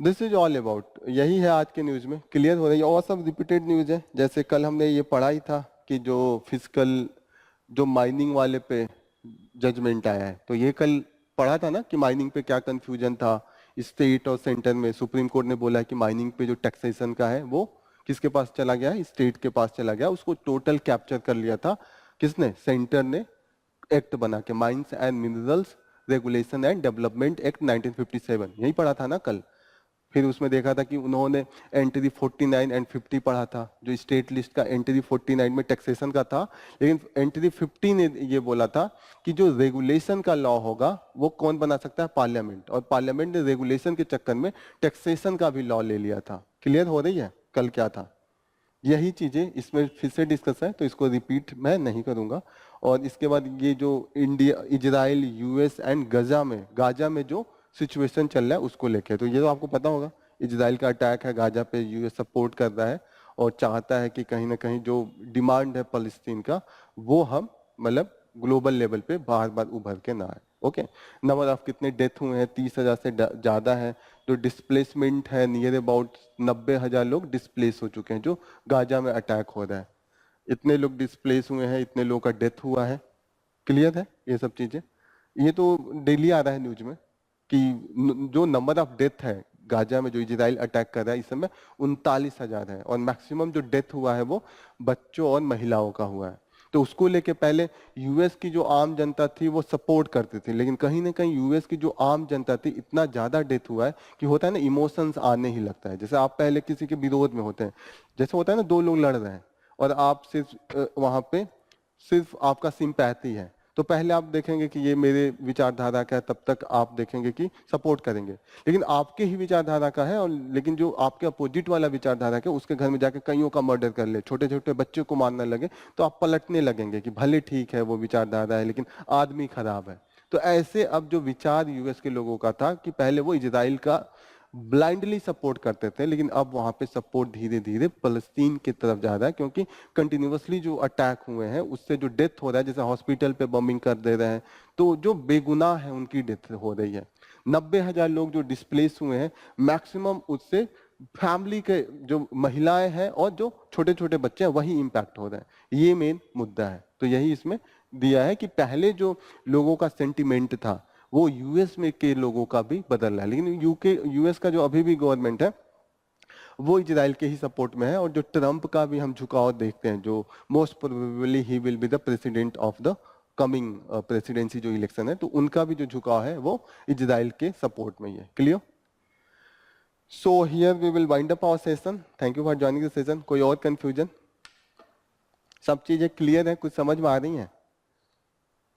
Speaker 1: दिस इज ऑल अबाउट, यही है आज के न्यूज में। क्लियर हो रही है? और सब रिपीटेड न्यूज है, जैसे कल हमने ये पढ़ा ही था कि जो फिजिकल जो माइनिंग वाले पे जजमेंट आया है, तो ये कल पढ़ा था ना कि माइनिंग पे क्या कंफ्यूजन था। स्टेट और सेंटर में सुप्रीम कोर्ट ने बोला कि माइनिंग पे जो टैक्सेशन का है वो किसके पास चला गया है? स्टेट के पास चला गया। उसको टोटल कैप्चर कर लिया था किसने? सेंटर ने एक्ट बना के, mines and minerals regulation and development act 1957, यही पढ़ा था ना कल। फिर उसमें देखा था कि उन्होंने एंट्री 49 एंड 50 पढ़ा था, जो स्टेट लिस्ट का एंट्री 49 में टैक्सेशन का था, लेकिन एंट्री 50 ने ये बोला था कि जो रेगुलेशन का लॉ होगा वो कौन बना सकता है? पार्लियामेंट। और पार्लियामेंट ने रेगुलेशन के चक्कर में टैक्सेशन का भी लॉ ले लिया था। क्लियर हो रही है? कल क्या था? यही चीजें इसमें फिर से डिस्कस है, तो इसको रिपीट मैं नहीं करूंगा। और इसके बाद ये जो India, Israel, US and Gaza में जो सिचुएशन चल रहा है उसको लेके, तो ये तो आपको पता होगा, इजराइल का अटैक है गाजा पे, यूएस सपोर्ट कर रहा है और चाहता है कि कहीं ना कहीं जो डिमांड है फलस्तीन का वो हम मतलब ग्लोबल लेवल पे बार बार उभर के ना आए। ओके, नंबर ऑफ कितने डेथ हुए हैं, 30,000 से ज्यादा है। जो डिस्प्लेसमेंट है, नियर अबाउट 90,000 लोग डिस्प्लेस हो चुके हैं जो गाजा में अटैक हो रहा है। इतने लोग डिस्प्लेस हुए हैं, इतने लोगों का डेथ हुआ है। क्लियर है ये सब चीजें? ये तो डेली आ रहा है न्यूज में कि जो नंबर ऑफ डेथ है गाजा में, जो इजराइल अटैक कर रहा है इस समय 39,000 है, और मैक्सिमम जो डेथ हुआ है वो बच्चों और महिलाओं का हुआ है। तो उसको लेके पहले यूएस की जो आम जनता थी वो सपोर्ट करती थी, लेकिन कहीं ना कहीं यूएस की जो आम जनता थी, इतना ज्यादा डेथ हुआ है कि होता है ना, इमोशंस आने ही लगता है। जैसे आप पहले किसी के विरोध में होते हैं, जैसे होता है ना, दो लोग लड़ रहे हैं और आप सिर्फ वहां पे सिर्फ आपका सिंपैथी है, तो पहले आप देखेंगे कि ये मेरे विचारधारा का है, तब तक आप देखेंगे कि सपोर्ट करेंगे। लेकिन आपके ही विचारधारा का है, और लेकिन जो आपके अपोजिट वाला विचारधारा का, उसके घर में जाके कईयों का मर्डर कर ले, छोटे छोटे बच्चों को मारने लगे, तो आप पलटने लगेंगे कि भले ठीक है वो विचारधारा है, लेकिन आदमी खराब है। तो ऐसे अब जो विचार यूएस के लोगों का था कि पहले वो इजराइल का ब्लाइंडली सपोर्ट करते थे, लेकिन अब वहां पे सपोर्ट धीरे धीरे फलस्तीन की तरफ जा रहा है, क्योंकि कंटिन्यूअसली जो अटैक हुए हैं उससे जो डेथ हो रहा है, जैसे हॉस्पिटल पे बम्बिंग कर दे रहे हैं, तो जो बेगुनाह है उनकी डेथ हो रही है। 90,000 लोग जो डिस्प्लेस हुए हैं, मैक्सिमम उससे फैमिली के जो महिलाएं हैं और जो छोटे छोटे बच्चे हैं वही इंपैक्ट हो रहे हैं। ये मेन मुद्दा है। तो यही इसमें दिया है कि पहले जो लोगों का सेंटिमेंट था वो यूएस में के लोगों का भी बदल रहा है, लेकिन यूएस का जो अभी भी गवर्नमेंट है वो इजराइल के ही सपोर्ट में है। और जो ट्रंप का भी हम झुकाव देखते हैं, जो most probably he will be the president of the coming presidency जो इलेक्शन है, तो उनका भी जो झुकाव है वो इजराइल के सपोर्ट में ही है। Clear? So here we will wind up our session. Thank you for joining the session. कोई और कंफ्यूजन? सब चीजें क्लियर है? कुछ समझ में आ रही है?